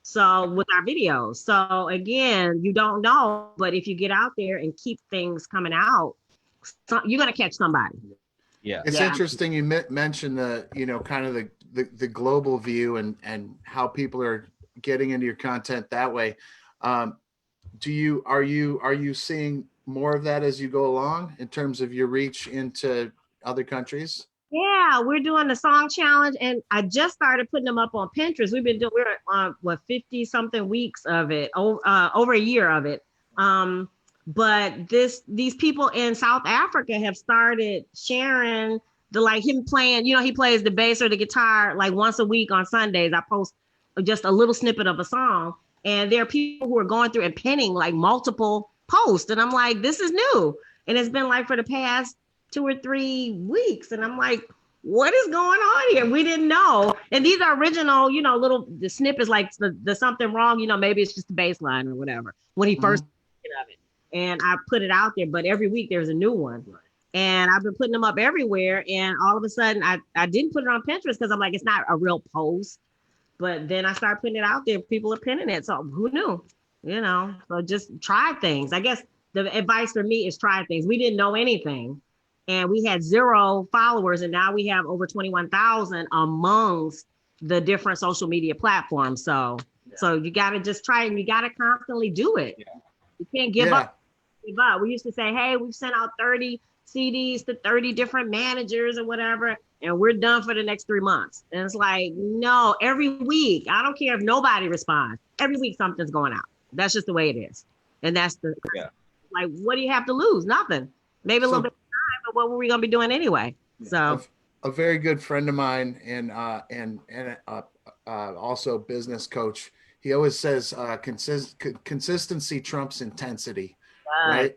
So with our videos. So again, you don't know, but if you get out there and keep things coming out, you're going to catch somebody. Yeah. It's interesting you mentioned the, you know, kind of the global view and how people are getting into your content that way. Are you seeing more of that as you go along in terms of your reach into other countries? Yeah, we're doing the song challenge, and I just started putting them up on Pinterest. We're on 50 something weeks of it, over a year of it. But these people in South Africa have started sharing him playing, you know, he plays the bass or the guitar like once a week on Sundays. I post just a little snippet of a song, and there are people who are going through and pinning like multiple posts. And I'm like, this is new. And it's been like for the past 2 or 3 weeks. And I'm like, what is going on here? We didn't know. And these are original, you know, the snippets, like the something wrong, you know, maybe it's just the bass line or whatever when he first of it. And I put it out there, but every week there's a new one. Right. And I've been putting them up everywhere. And all of a sudden I didn't put it on Pinterest because I'm like, it's not a real post. But then I started putting it out there. People are pinning it. So who knew? You know, so just try things. I guess the advice for me is try things. We didn't know anything. And we had 0 followers. And now we have over 21,000 amongst the different social media platforms. So you got to just try, and you got to constantly do it. Yeah. You can't give up. We used to say, hey, we've sent out 30 CDs to 30 different managers or whatever, and we're done for the next 3 months. And it's like, no, every week, I don't care if nobody responds. Every week something's going out. That's just the way it is. And that's like, what do you have to lose? Nothing. Maybe a little bit of time, but what were we going to be doing anyway? So a very good friend of mine and also business coach. He always says consistency trumps intensity, right?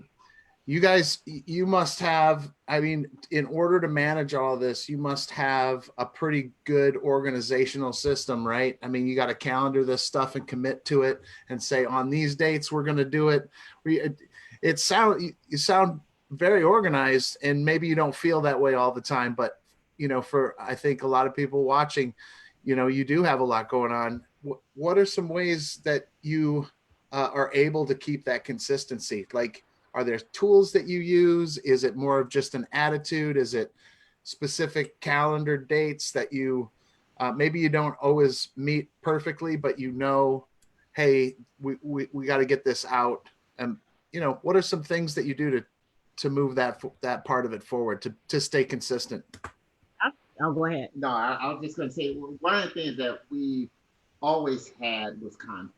You guys, you must have, I mean, in order to manage all this, you must have a pretty good organizational system, right? I mean, you got to calendar this stuff and commit to it and say on these dates we're going to do it. You sound very organized, and maybe you don't feel that way all the time, but for I think a lot of people watching, you do have a lot going on. What are some ways that you are able to keep that consistency? Like, are there tools that you use? Is it more of just an attitude? Is it specific calendar dates that you maybe you don't always meet perfectly, but hey, we got to get this out? And what are some things that you do to move that part of it forward to stay consistent? I'll go ahead. No, I was just going to say one of the things that we always had was content.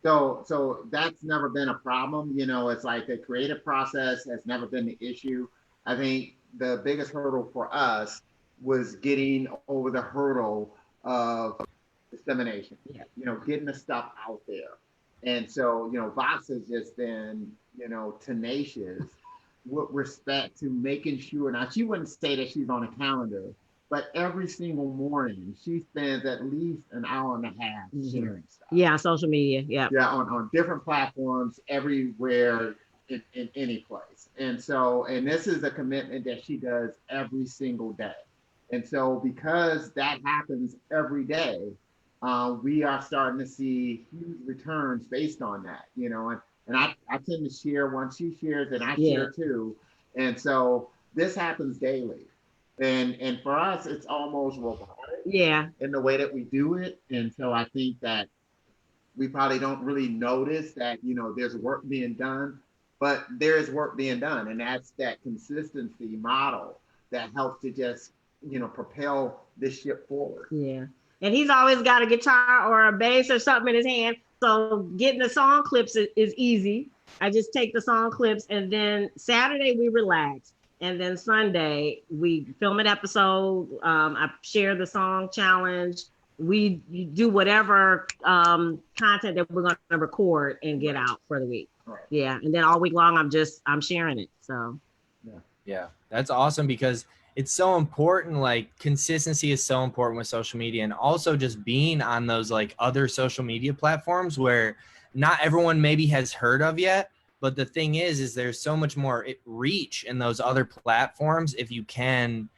So, so that's never been a problem. It's like the creative process has never been the issue. I think the biggest hurdle for us was getting over the hurdle of dissemination. Getting the stuff out there. And so, Vox has just been, tenacious with respect to making sure. Now, she wouldn't say that she's on a calendar, but every single morning she spends at least an hour and a half sharing stuff. Yeah, social media. Yeah. Yeah, on different platforms, everywhere, in any place. And this is a commitment that she does every single day. And so because that happens every day, we are starting to see huge returns based on that, and I tend to share when she shares, and I share too. And so this happens daily. And for us, it's almost robotic in the way that we do it. And so I think that we probably don't really notice that, there's work being done, but there is work being done. And that's that consistency model that helps to just, propel this ship forward. Yeah. And he's always got a guitar or a bass or something in his hand. So getting the song clips is easy. I just take the song clips, and then Saturday we relax. And then Sunday we film an episode. I share the song challenge. We do whatever content that we're going to record and get out for the week. Right. Yeah. And then all week long, I'm sharing it. So. Yeah, that's awesome, because it's so important. Like, consistency is so important with social media, and also just being on those like other social media platforms where not everyone maybe has heard of yet. But the thing is there's so much more reach in those other platforms. If you can,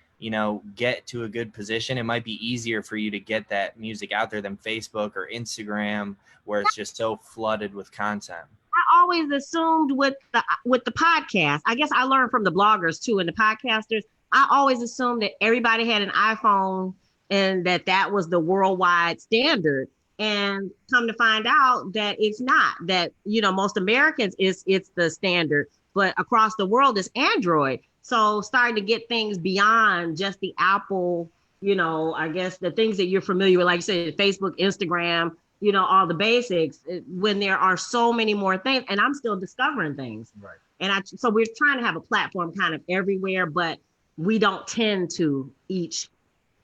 get to a good position, it might be easier for you to get that music out there than Facebook or Instagram, where it's just so flooded with content. I always assumed with the podcast, I guess I learned from the bloggers too and the podcasters. I always assumed that everybody had an iPhone and that was the worldwide standard. And come to find out that it's not. That, most Americans it's the standard, but across the world it's Android. So starting to get things beyond just the Apple, I guess the things that you're familiar with, like you said, Facebook, Instagram, all the basics, when there are so many more things, and I'm still discovering things. Right. And so we're trying to have a platform kind of everywhere, but we don't tend to each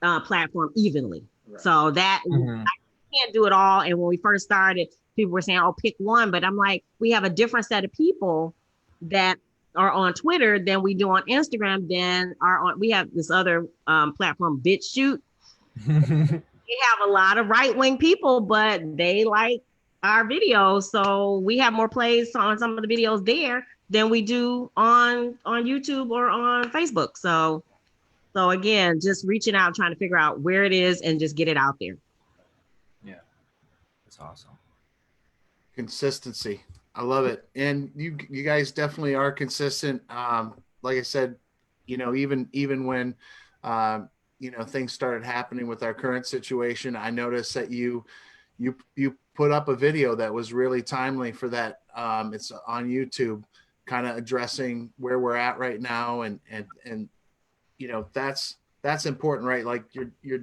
platform evenly. Right. So that I can't do it all. And when we first started, people were saying, "Oh, pick one." But I'm like, we have a different set of people that are on Twitter than we do on Instagram. We have this other platform, BitChute. We have a lot of right-wing people, but they like our videos. So we have more plays on some of the videos there than we do on YouTube or on Facebook. So again, just reaching out, trying to figure out where it is and just get it out there. Yeah, that's awesome. Consistency. I love it. And you guys definitely are consistent. Like I said, even when, things started happening with our current situation, I noticed that you put up a video that was really timely for that. It's on YouTube, kind of addressing where we're at right now. And that's important, right? Like you're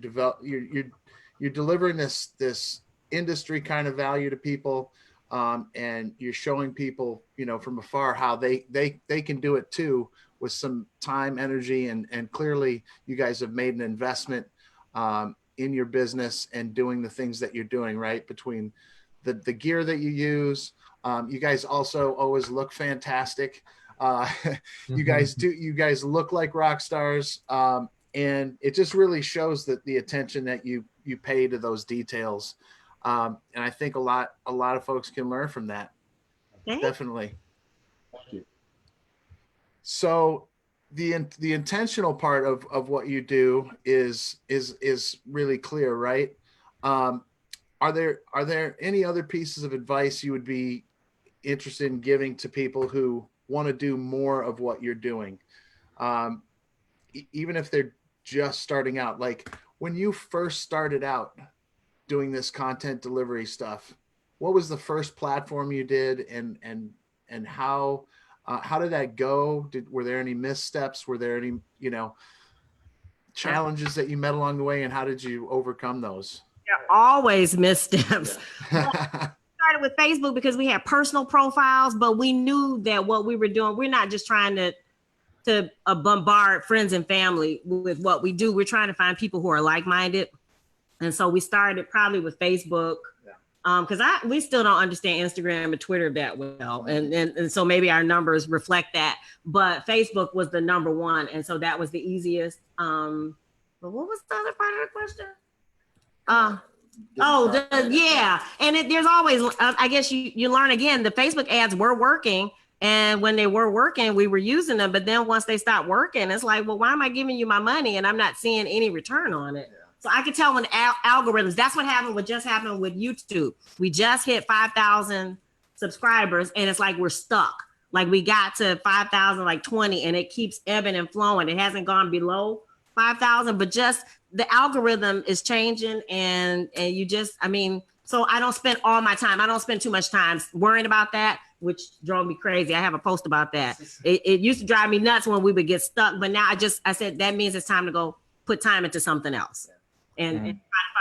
delivering this industry kind of value to people. And you're showing people, from afar how they can do it too, with some time, energy, and clearly you guys have made an investment in your business and doing the things that you're doing, right? Between the gear that you use, you guys also always look fantastic. You guys look like rock stars. And it just really shows that the attention that you pay to those details. And I think a lot of folks can learn from that. Thanks. Definitely. Thank you. So the intentional part of what you do is really clear, right? Are there any other pieces of advice you would be interested in giving to people who want to do more of what you're doing? Even if they're just starting out, like when you first started out doing this content delivery stuff, what was the first platform you did, and how did that go? Were there any missteps? Were there any, challenges that you met along the way, and how did you overcome those? There are always missteps. Started with Facebook because we had personal profiles, but we knew that what we were doing, we're not just trying to bombard friends and family with what we do. We're trying to find people who are like-minded. And so we started probably with Facebook, because we still don't understand Instagram and Twitter that well. And so maybe our numbers reflect that. But Facebook was the number one. And so that was the easiest. But what was the other part of the question? And there's always, I guess you learn again, the Facebook ads were working. And when they were working, we were using them. But then once they stopped working, it's like, well, why am I giving you my money and I'm not seeing any return on it? Yeah. So I could tell when algorithms, that's what happened. What just happened with YouTube. We just hit 5,000 subscribers and it's like we're stuck. Like we got to 5,000, like 20, and it keeps ebbing and flowing. It hasn't gone below 5,000, but just the algorithm is changing and you just, so I don't spend all my time. I don't spend too much time worrying about that, which drove me crazy. I have a post about that. It used to drive me nuts when we would get stuck, but now I said, that means it's time to go put time into something else and try to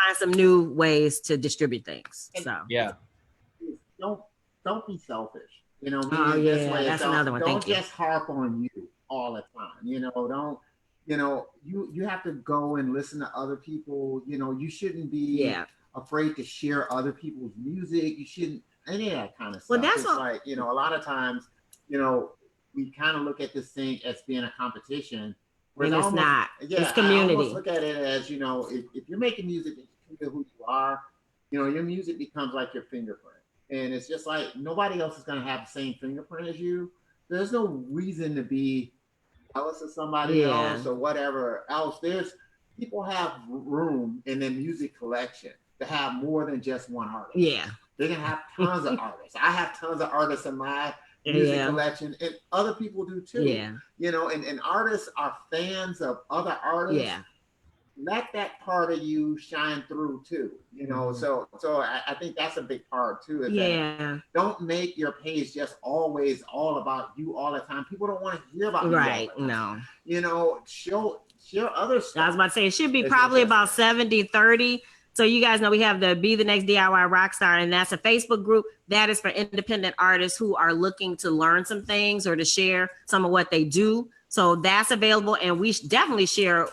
find some new ways to distribute things. So yeah. Don't be selfish. That's another one. Don't just harp on you all the time. You have to go and listen to other people. You shouldn't be afraid to share other people's music. You shouldn't, any of that kind of stuff. Well, that's it's like, a lot of times, we kind of look at this thing as being a competition. And it's not. It's community. I almost look at it as, if you're making music that you know who you are, your music becomes like your fingerprint. And it's just like, nobody else is going to have the same fingerprint as you. There's no reason to be jealous of somebody else or whatever else. People have room in their music collection to have more than just one artist. Yeah. They're going to have tons of artists. I have tons of artists in my music collection, and other people do too. Yeah. And artists are fans of other artists. Yeah. Let that part of you shine through too. So I think that's a big part too. That don't make your page just always all about you all the time. People don't want to hear about you. Right. No. Share other stuff. I was about to say it should be probably about 70-30. So you guys know we have the Be the Next DIY Rockstar, and that's a Facebook group that is for independent artists who are looking to learn some things or to share some of what they do. So that's available, and we definitely share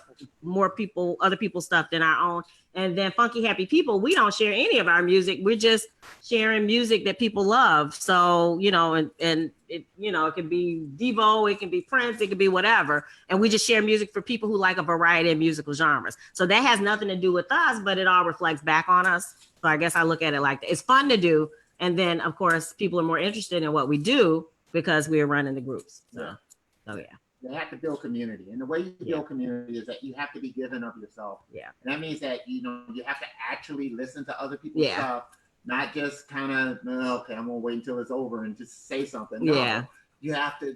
other people's stuff than our own. And then Funky Happy People, we don't share any of our music. We're just sharing music that people love. So, and it, it can be Devo, it can be Prince, it can be whatever. And we just share music for people who like a variety of musical genres. So that has nothing to do with us, but it all reflects back on us. So I guess I look at it like that. It's fun to do. And then, of course, people are more interested in what we do because we're running the groups. So yeah. You have to build community. And the way you build community is that you have to be giving of yourself. Yeah. And that means that, you have to actually listen to other people's stuff, not just kind of, okay, I'm going to wait until it's over and just say something. No, yeah. You have to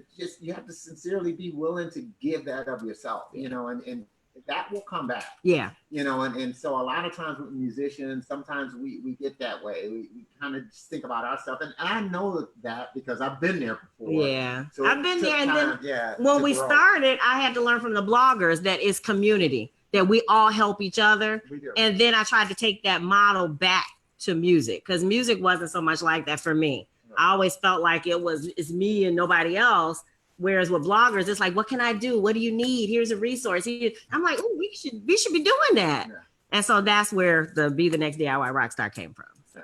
sincerely be willing to give that of yourself, and that will come back. Yeah. And so a lot of times with musicians, sometimes we get that way. We kind of just think about our stuff. And I know that because I've been there before. Yeah. So I've been there. And then when we started, I had to learn from the bloggers that it's community, that we all help each other. And then I tried to take that model back to music, because music wasn't so much like that for me. I always felt like it's me and nobody else. Whereas with bloggers, it's like, what can I do? What do you need? Here's a resource. I'm like, oh, we should be doing that. Yeah. And so that's where the Be the Next DIY Rockstar came from. So,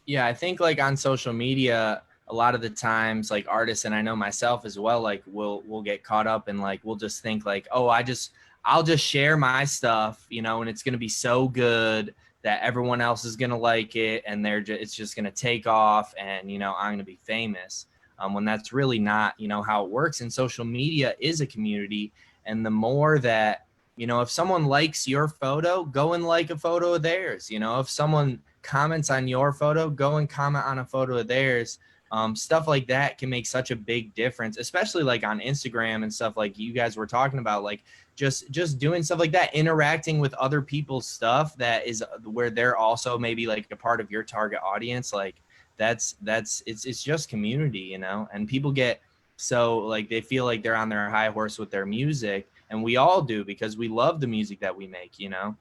Yeah, I think like on social media, a lot of the times like artists, and I know myself as well, like we'll get caught up and like we'll just think like, oh, I'll just share my stuff, you know, and it's gonna be so good that everyone else is gonna like it, and it's just gonna take off, and you know, I'm gonna be famous. When that's really not, you know, how it works. And social media is a community, and the more that, you know, if someone likes your photo, go and like a photo of theirs. You know, if someone comments on your photo, go and comment on a photo of theirs. Stuff like that can make such a big difference, especially like on Instagram and stuff like you guys were talking about, like just doing stuff like that, interacting with other people's stuff that is where they're also maybe like a part of your target audience. Like it's just community, you know, and people get so like they feel like they're on their high horse with their music, and we all do because we love the music that we make, you know.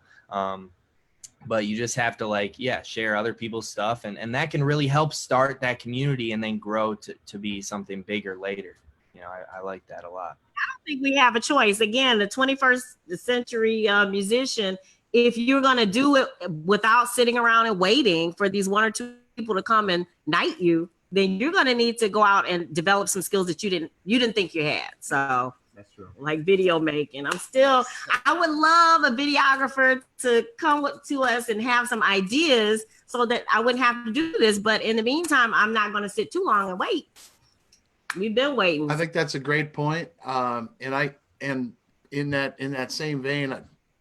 But you just have to like, yeah, share other people's stuff, and that can really help start that community and then grow to be something bigger later. You know, I like that a lot. I think we have a choice. Again, the 21st century musician, if you're going to do it without sitting around and waiting for these one or two people to come and knight you, then you're going to need to go out and develop some skills that you didn't think you had. So That's true. like video making. I would love a videographer to come to us and have some ideas so that I wouldn't have to do this. But in the meantime, I'm not going to sit too long and wait. We've been waiting. I think that's a great point. And in that same vein,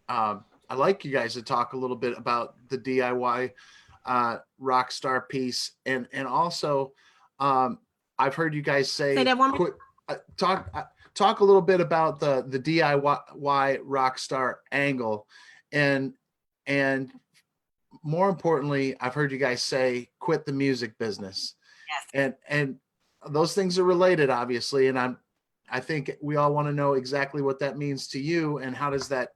I like you guys to talk a little bit about the DIY rockstar piece, and also I've heard you guys say that one more. Talk a little bit about the DIY rockstar angle, and more importantly, I've heard you guys say quit the music business. Yes. And those things are related, obviously, and I think we all want to know exactly what that means to you, and how does that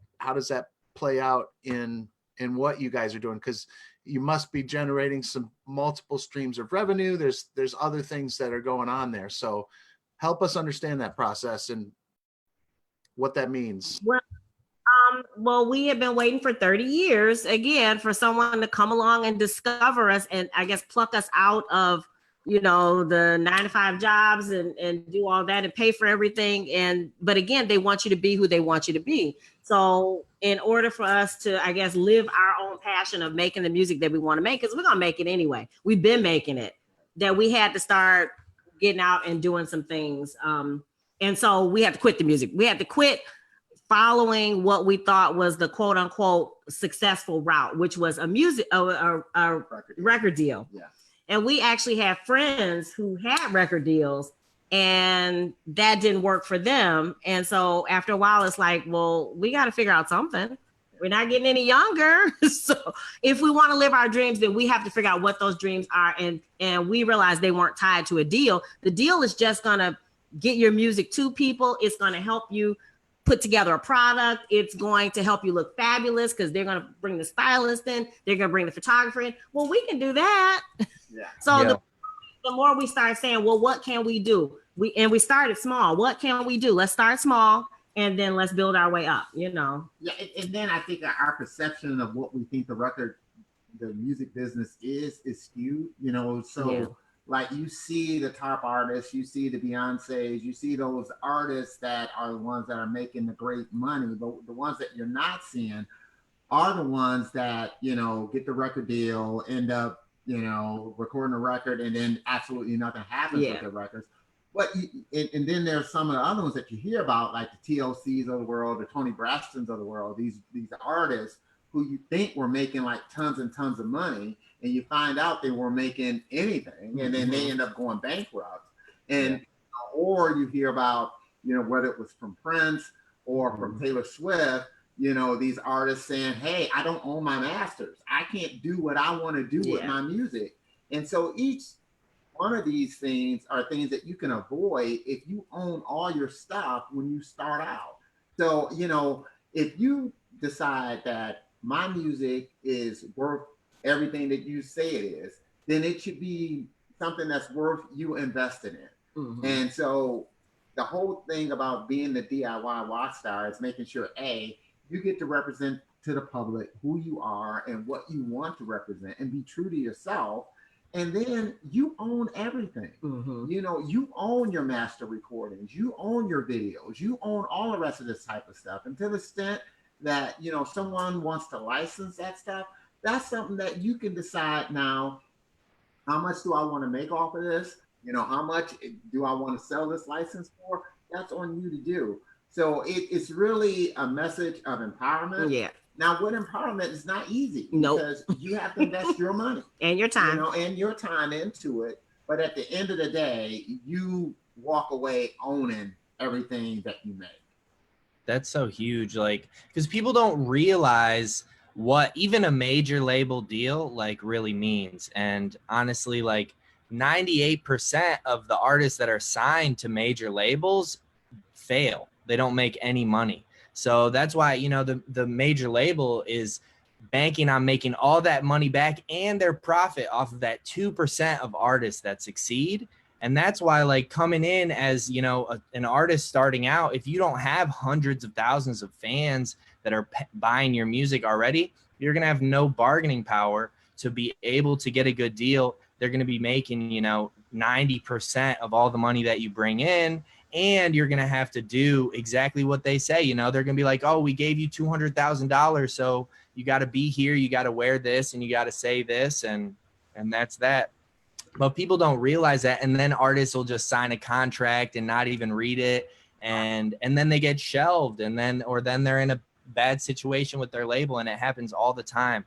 play out in what you guys are doing, because you must be generating some multiple streams of revenue. There's other things that are going on there, so help us understand that process and what that means. Well, we have been waiting for 30 years again for someone to come along and discover us, and I guess pluck us out of, you know, the 9-to-5 jobs and do all that and pay for everything. But again, they want you to be who they want you to be. So in order for us to, I guess, live our own passion of making the music that we want to make, because we're going to make it anyway. We've been making it, that we had to start getting out and doing some things. And so we had to quit the music. We had to quit following what we thought was the quote unquote successful route, which was a record deal. Yeah. And we actually had friends who had record deals, and that didn't work for them. And so after a while, it's like, well, we got to figure out something. We're not getting any younger. So if we want to live our dreams, then we have to figure out what those dreams are. And we realized they weren't tied to a deal. The deal is just going to get your music to people. It's going to help you put together a product. It's going to help you look fabulous because they're going to bring the stylist in. They're going to bring the photographer in. Well, we can do that. Yeah. So yeah. The more we start saying, well, what can we do? We started small. What can we do? Let's start small, and then let's build our way up, you know? Yeah, and then I think our perception of what we think the music business is skewed, you know? So yeah. Like you see the top artists, you see the Beyoncés, you see those artists that are the ones that are making the great money, but the ones that you're not seeing are the ones that, you know, get the record deal, end up, you know, recording a record, and then absolutely nothing happens with the records. But and then there's some of the other ones that you hear about, like the TLCs of the world, the Tony Braxtons of the world, these artists who you think were making like tons and tons of money, and you find out they were making anything, and then they end up going bankrupt. And or you hear about, you know, whether it was from Prince or from Taylor Swift, you know, these artists saying, hey, I don't own my masters. I can't do what I want to do with my music. And so each one of these things are things that you can avoid if you own all your stuff when you start out. So, you know, if you decide that my music is worth everything that you say it is, then it should be something that's worth you investing in. And so the whole thing about being the DIY rock star is making sure you get to represent to the public who you are and what you want to represent and be true to yourself. And then you own everything. You know, you own your master recordings, you own your videos, you own all the rest of this type of stuff. And to the extent that, you know, someone wants to license that stuff, that's something that you can decide now, how much do I want to make off of this? You know, how much do I want to sell this license for? That's on you to do. So it's really a message of empowerment. Yeah. Now, with empowerment, it's not easy because you have to invest your money and your time, you know, and your time into it. But at the end of the day, you walk away owning everything that you make. That's so huge. Like, because people don't realize what even a major label deal like really means. And honestly, like 98% of the artists that are signed to major labels fail. They don't make any money. So that's why, you know, the major label is banking on making all that money back and their profit off of that 2% of artists that succeed. And that's why, like, coming in as, you know, an artist starting out, if you don't have hundreds of thousands of fans that are buying your music already, you're going to have no bargaining power to be able to get a good deal. They're going to be making, you know, 90% of all the money that you bring in. And you're going to have to do exactly what they say. You know, they're going to be like, oh, we gave you $200,000. So you got to be here. You got to wear this and you got to say this. And that's that. But people don't realize that. And then artists will just sign a contract and not even read it. And then they get shelved. And then they're in a bad situation with their label. And it happens all the time.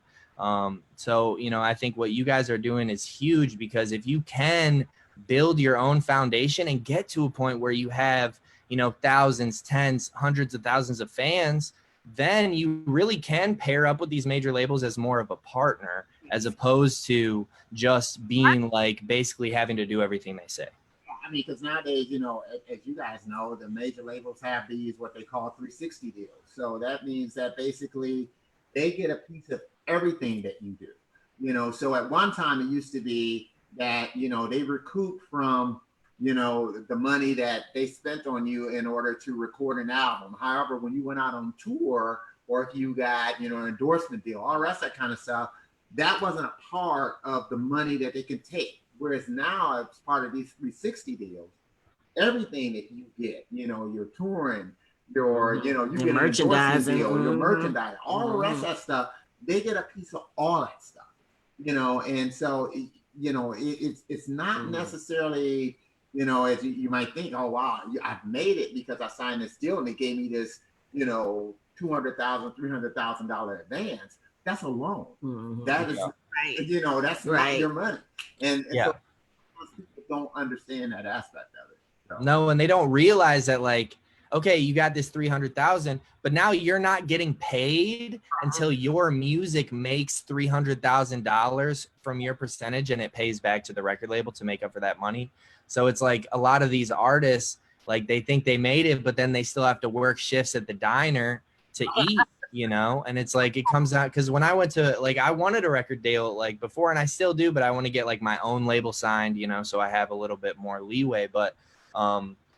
So, you know, I think what you guys are doing is huge, because if you can build your own foundation and get to a point where you have, you know, thousands, tens, hundreds of thousands of fans, then you really can pair up with these major labels as more of a partner, as opposed to just being like basically having to do everything they say. I mean, because nowadays, you know, as you guys know, the major labels have these what they call 360 deals. So that means that basically they get a piece of everything that you do. You know, so at one time it used to be that, you know, they recoup from, you know, the money that they spent on you in order to record an album. However, when you went out on tour, or if you got, you know, an endorsement deal, all the rest of that kind of stuff, that wasn't a part of the money that they can take. Whereas now, as part of these 360 deals, everything that you get, you know, your touring, your, you know, you get an endorsement deal, your merchandise, all the rest of that stuff, they get a piece of all that stuff, you know. And so, you know, it's not necessarily, you know, as you might think, oh, wow, I've made it because I signed this deal and they gave me this, you know, $200,000, $300,000 advance. That's a loan. That is, you know, that's not your money. And so people don't understand that aspect of it. So. No, and they don't realize that, like, okay, you got this 300,000, but now you're not getting paid until your music makes $300,000 from your percentage, and it pays back to the record label to make up for that money. So it's like a lot of these artists, like, they think they made it, but then they still have to work shifts at the diner to eat, you know? And it's like, it comes out, because when I went to, like, I wanted a record deal like before, and I still do, but I want to get like my own label signed, you know, so I have a little bit more leeway. But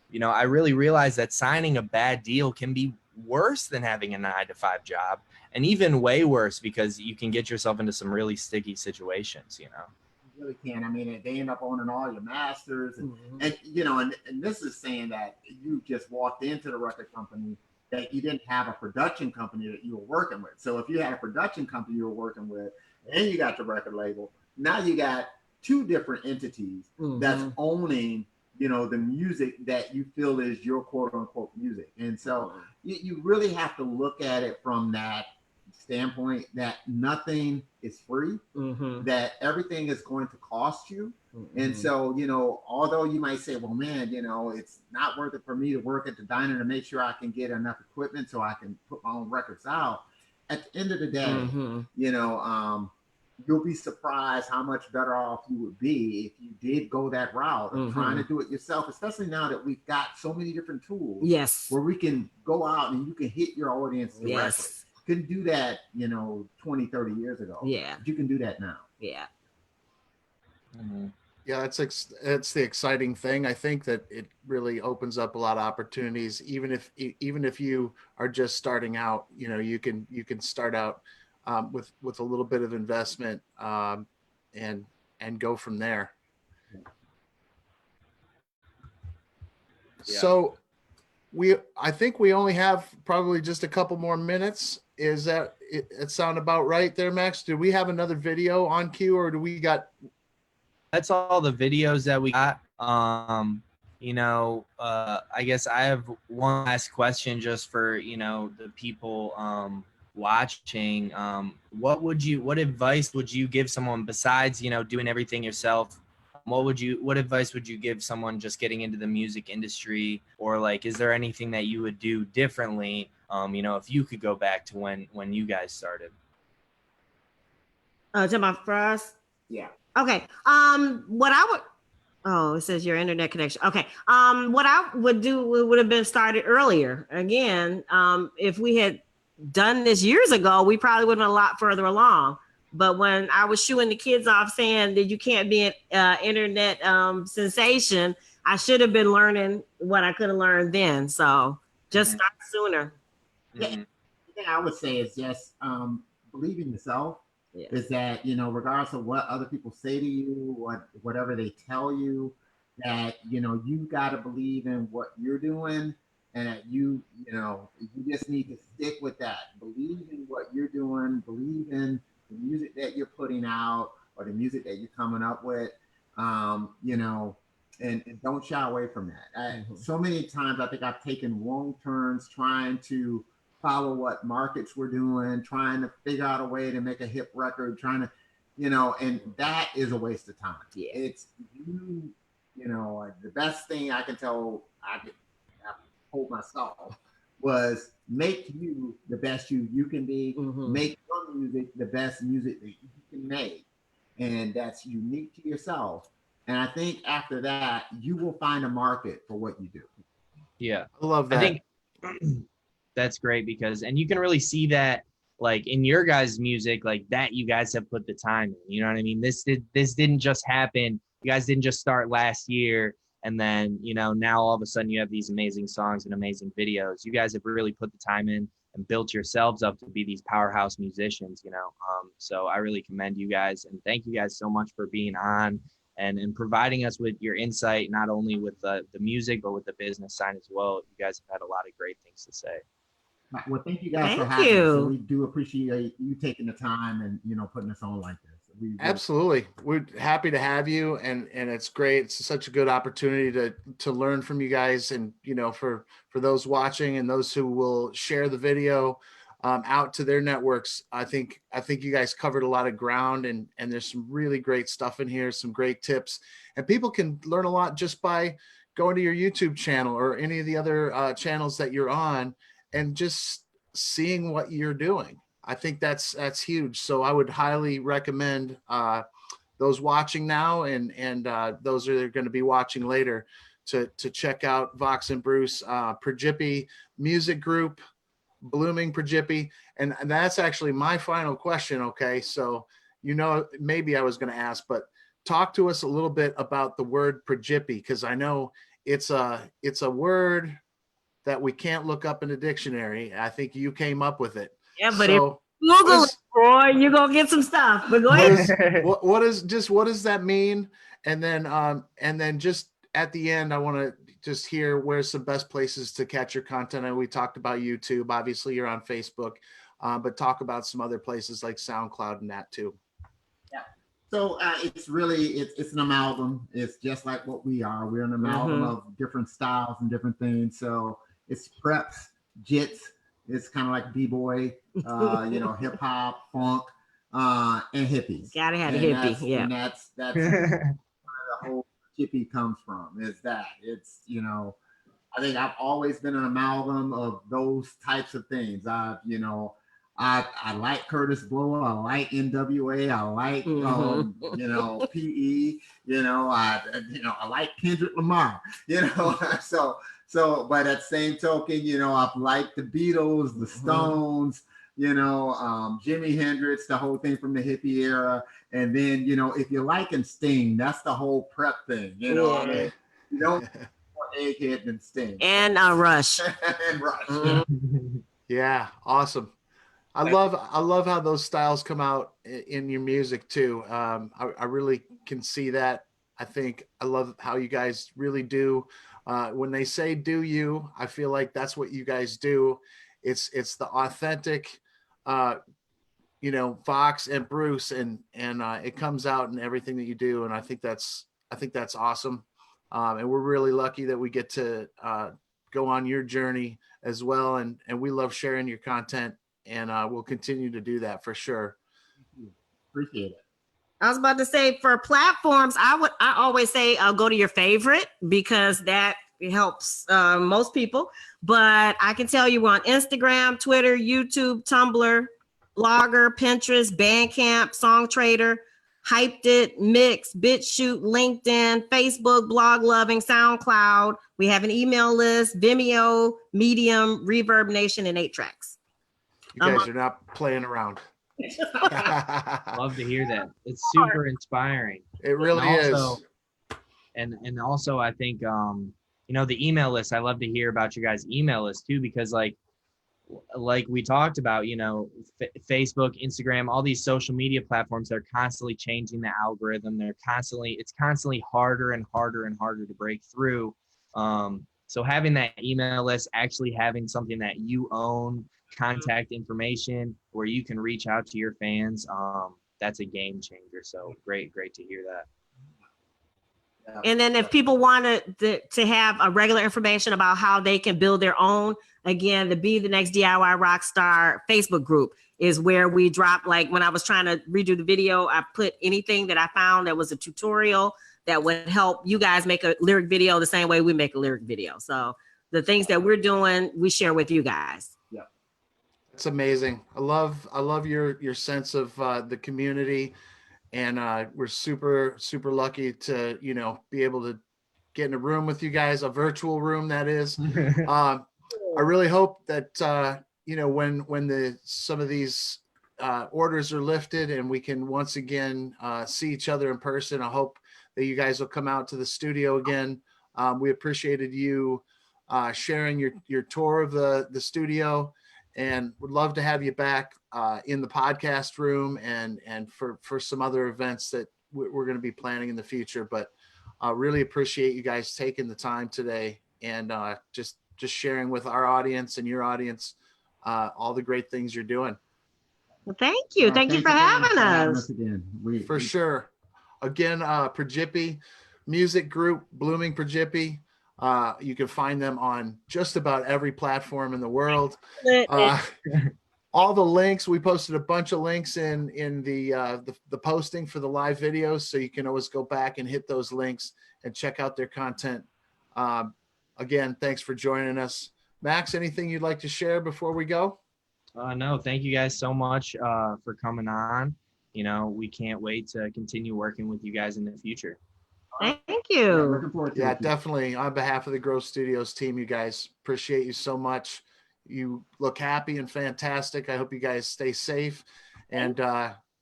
you know, I really realized that signing a bad deal can be worse than having a 9-to-5 job, and even way worse, because you can get yourself into some really sticky situations, you know. You really can. I mean, they end up owning all your masters, and you know, and this is saying that you just walked into the record company, that you didn't have a production company that you were working with. So if you had a production company you were working with, and you got the record label, now you got two different entities that's owning, you know, the music that you feel is your quote unquote music. And so you really have to look at it from that standpoint, that nothing is free, that everything is going to cost you. And so, you know, although you might say, well, man, you know, it's not worth it for me to work at the diner to make sure I can get enough equipment so I can put my own records out. At the end of the day, you know, you'll be surprised how much better off you would be if you did go that route of trying to do it yourself, especially now that we've got so many different tools where we can go out and you can hit your audience directly. You couldn't do that, you know, 20, 30 years ago. You can do that now. Yeah, that's the exciting thing. I think that it really opens up a lot of opportunities. Even if you are just starting out, you can start out with a little bit of investment, and go from there. Yeah. So I think we only have probably just a couple more minutes. Is that it sound about right there, Max? Do we have another video on cue, or do we got? That's all the videos that we got. I guess I have one last question just for, the people watching. What advice would you give someone besides, doing everything yourself? What advice would you give someone just getting into the music industry, or like, is there anything that you would do differently? If you could go back to when you guys started. To my first. Yeah. Okay. What I would. Oh, it says your internet connection. Okay. What I would do would have been started earlier. Again, if we had done this years ago, we probably would have been a lot further along. But when I was shooing the kids off saying that you can't be an internet sensation, I should have been learning what I could have learned then. So just start sooner. Yeah. The thing I would say is just believe in yourself. Yeah. Is that, regardless of what other people say to you, whatever they tell you, that, you got to believe in what you're doing, and that you just need to stick with that. Believe in what you're doing, believe in the music that you're putting out or the music that you're coming up with, and don't shy away from that. So many times I think I've taken wrong turns trying to follow what markets were doing, trying to figure out a way to make a hip record, trying to, and that is a waste of time. Yeah. It's the best thing I told myself was make you the best you can be, make your music the best music that you can make, and that's unique to yourself. And I think after that, you will find a market for what you do. Yeah. I love that. I think that's great and you can really see that like in your guys' music, like that you guys have put the time in, you know what I mean? This didn't just happen. You guys didn't just start last year and then, now all of a sudden you have these amazing songs and amazing videos. You guys have really put the time in and built yourselves up to be these powerhouse musicians, so I really commend you guys and thank you guys so much for being on and providing us with your insight, not only with the music, but with the business side as well. You guys have had a lot of great things to say. Well, thank you guys for Thank having us. you. So we do appreciate you taking the time and putting us on like this. Absolutely, we're happy to have you, and it's great. It's such a good opportunity to learn from you guys, and for those watching and those who will share the video out to their networks. I think you guys covered a lot of ground, and there's some really great stuff in here, some great tips, and people can learn a lot just by going to your YouTube channel or any of the other channels that you're on and just seeing what you're doing. I think that's huge. So I would highly recommend those watching now and those that are going to be watching later to check out Vox and Bruce, Prejippie Music Group, Blooming Prejippie. And that's actually my final question. Okay. So, maybe I was going to ask, but talk to us a little bit about the word Prejippie, because I know it's a word that we can't look up in a dictionary. I think you came up with it. Yeah, but if Google it, boy, you're gonna get some stuff. But go ahead. What does that mean? And then just at the end, I want to just hear where's the best places to catch your content. And we talked about YouTube. Obviously, you're on Facebook, but talk about some other places like SoundCloud and that too. Yeah. So it's an amalgam. It's just like what we are. We're an amalgam of different styles and different things. So it's preps, jits. It's kind of like b-boy, hip hop, funk, and hippies. Gotta have a hippie, yeah. And that's where the whole hippie comes from. Is that it's I think I've always been an amalgam of those types of things. I like Curtis Blow, I like NWA, I like PE, I like Kendrick Lamar, So, but at the same token, I've liked the Beatles, the Stones, Jimi Hendrix, the whole thing from the hippie era. And then, if you're liking Sting, that's the whole prep thing. I mean, you don't more Egghead than Sting. And Rush. And Rush. Yeah, awesome. I love how those styles come out in your music too. I really can see that. I love how you guys really do. When they say "do you," I feel like that's what you guys do. It's the authentic, Fox and Bruce, and it comes out in everything that you do. And I think that's awesome. And we're really lucky that we get to go on your journey as well. And we love sharing your content, and we'll continue to do that for sure. Appreciate it. I was about to say, for platforms, I always say go to your favorite, because that helps most people. But I can tell you we're on Instagram, Twitter, YouTube, Tumblr, Blogger, Pinterest, Bandcamp, Songtrader, Hyped It, Mix, BitChute, LinkedIn, Facebook, Blog Loving, SoundCloud. We have an email list, Vimeo, Medium, Reverb Nation, and 8 Tracks. You guys are not playing around. Love to hear that. It's super inspiring. It really is. And also, I think the email list. I love to hear about your guys' email list too, because like we talked about, Facebook, Instagram, all these social media platforms, they're constantly changing the algorithm. It's constantly harder and harder and harder to break through. So having that email list, actually having something that you own, contact information where you can reach out to your fans, that's a game changer. So great to hear that. And then if people wanted to have a regular information about how they can build their own, again, the Be the Next DIY Rockstar Facebook group is where we drop, like when I was trying to redo the video, I put anything that I found that was a tutorial that would help you guys make a lyric video the same way we make a lyric video. So the things that we're doing, we share with you guys. Yeah. It's amazing. I love your sense of the community. And we're super, super lucky to, be able to get in a room with you guys, a virtual room, that is. I really hope that, when some of these orders are lifted and we can once again see each other in person, I hope that you guys will come out to the studio again. We appreciated you sharing your tour of the studio, and would love to have you back in the podcast room and for some other events that we're going to be planning in the future. But really appreciate you guys taking the time today and just sharing with our audience and your audience all the great things you're doing. Well, thank you. Thank you for having us. Again. For sure. Again, Prejippie music group, Blooming Prejippie. You can find them on just about every platform in the world. All the links, we posted a bunch of links in the posting for the live videos, so you can always go back and hit those links and check out their content. Again, thanks for joining us. Max, anything you'd like to share before we go? No, thank you guys so much for coming on. We can't wait to continue working with you guys in the future. Thank Yeah, you. looking forward to it. Definitely. On behalf of the Grice Studios team, you guys, appreciate you so much. You look happy and fantastic. I hope you guys stay safe, and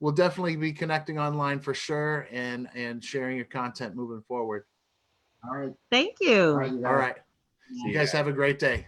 we'll definitely be connecting online for sure and sharing your content moving forward. All right. Thank you. All right. All right. You guys have a great day.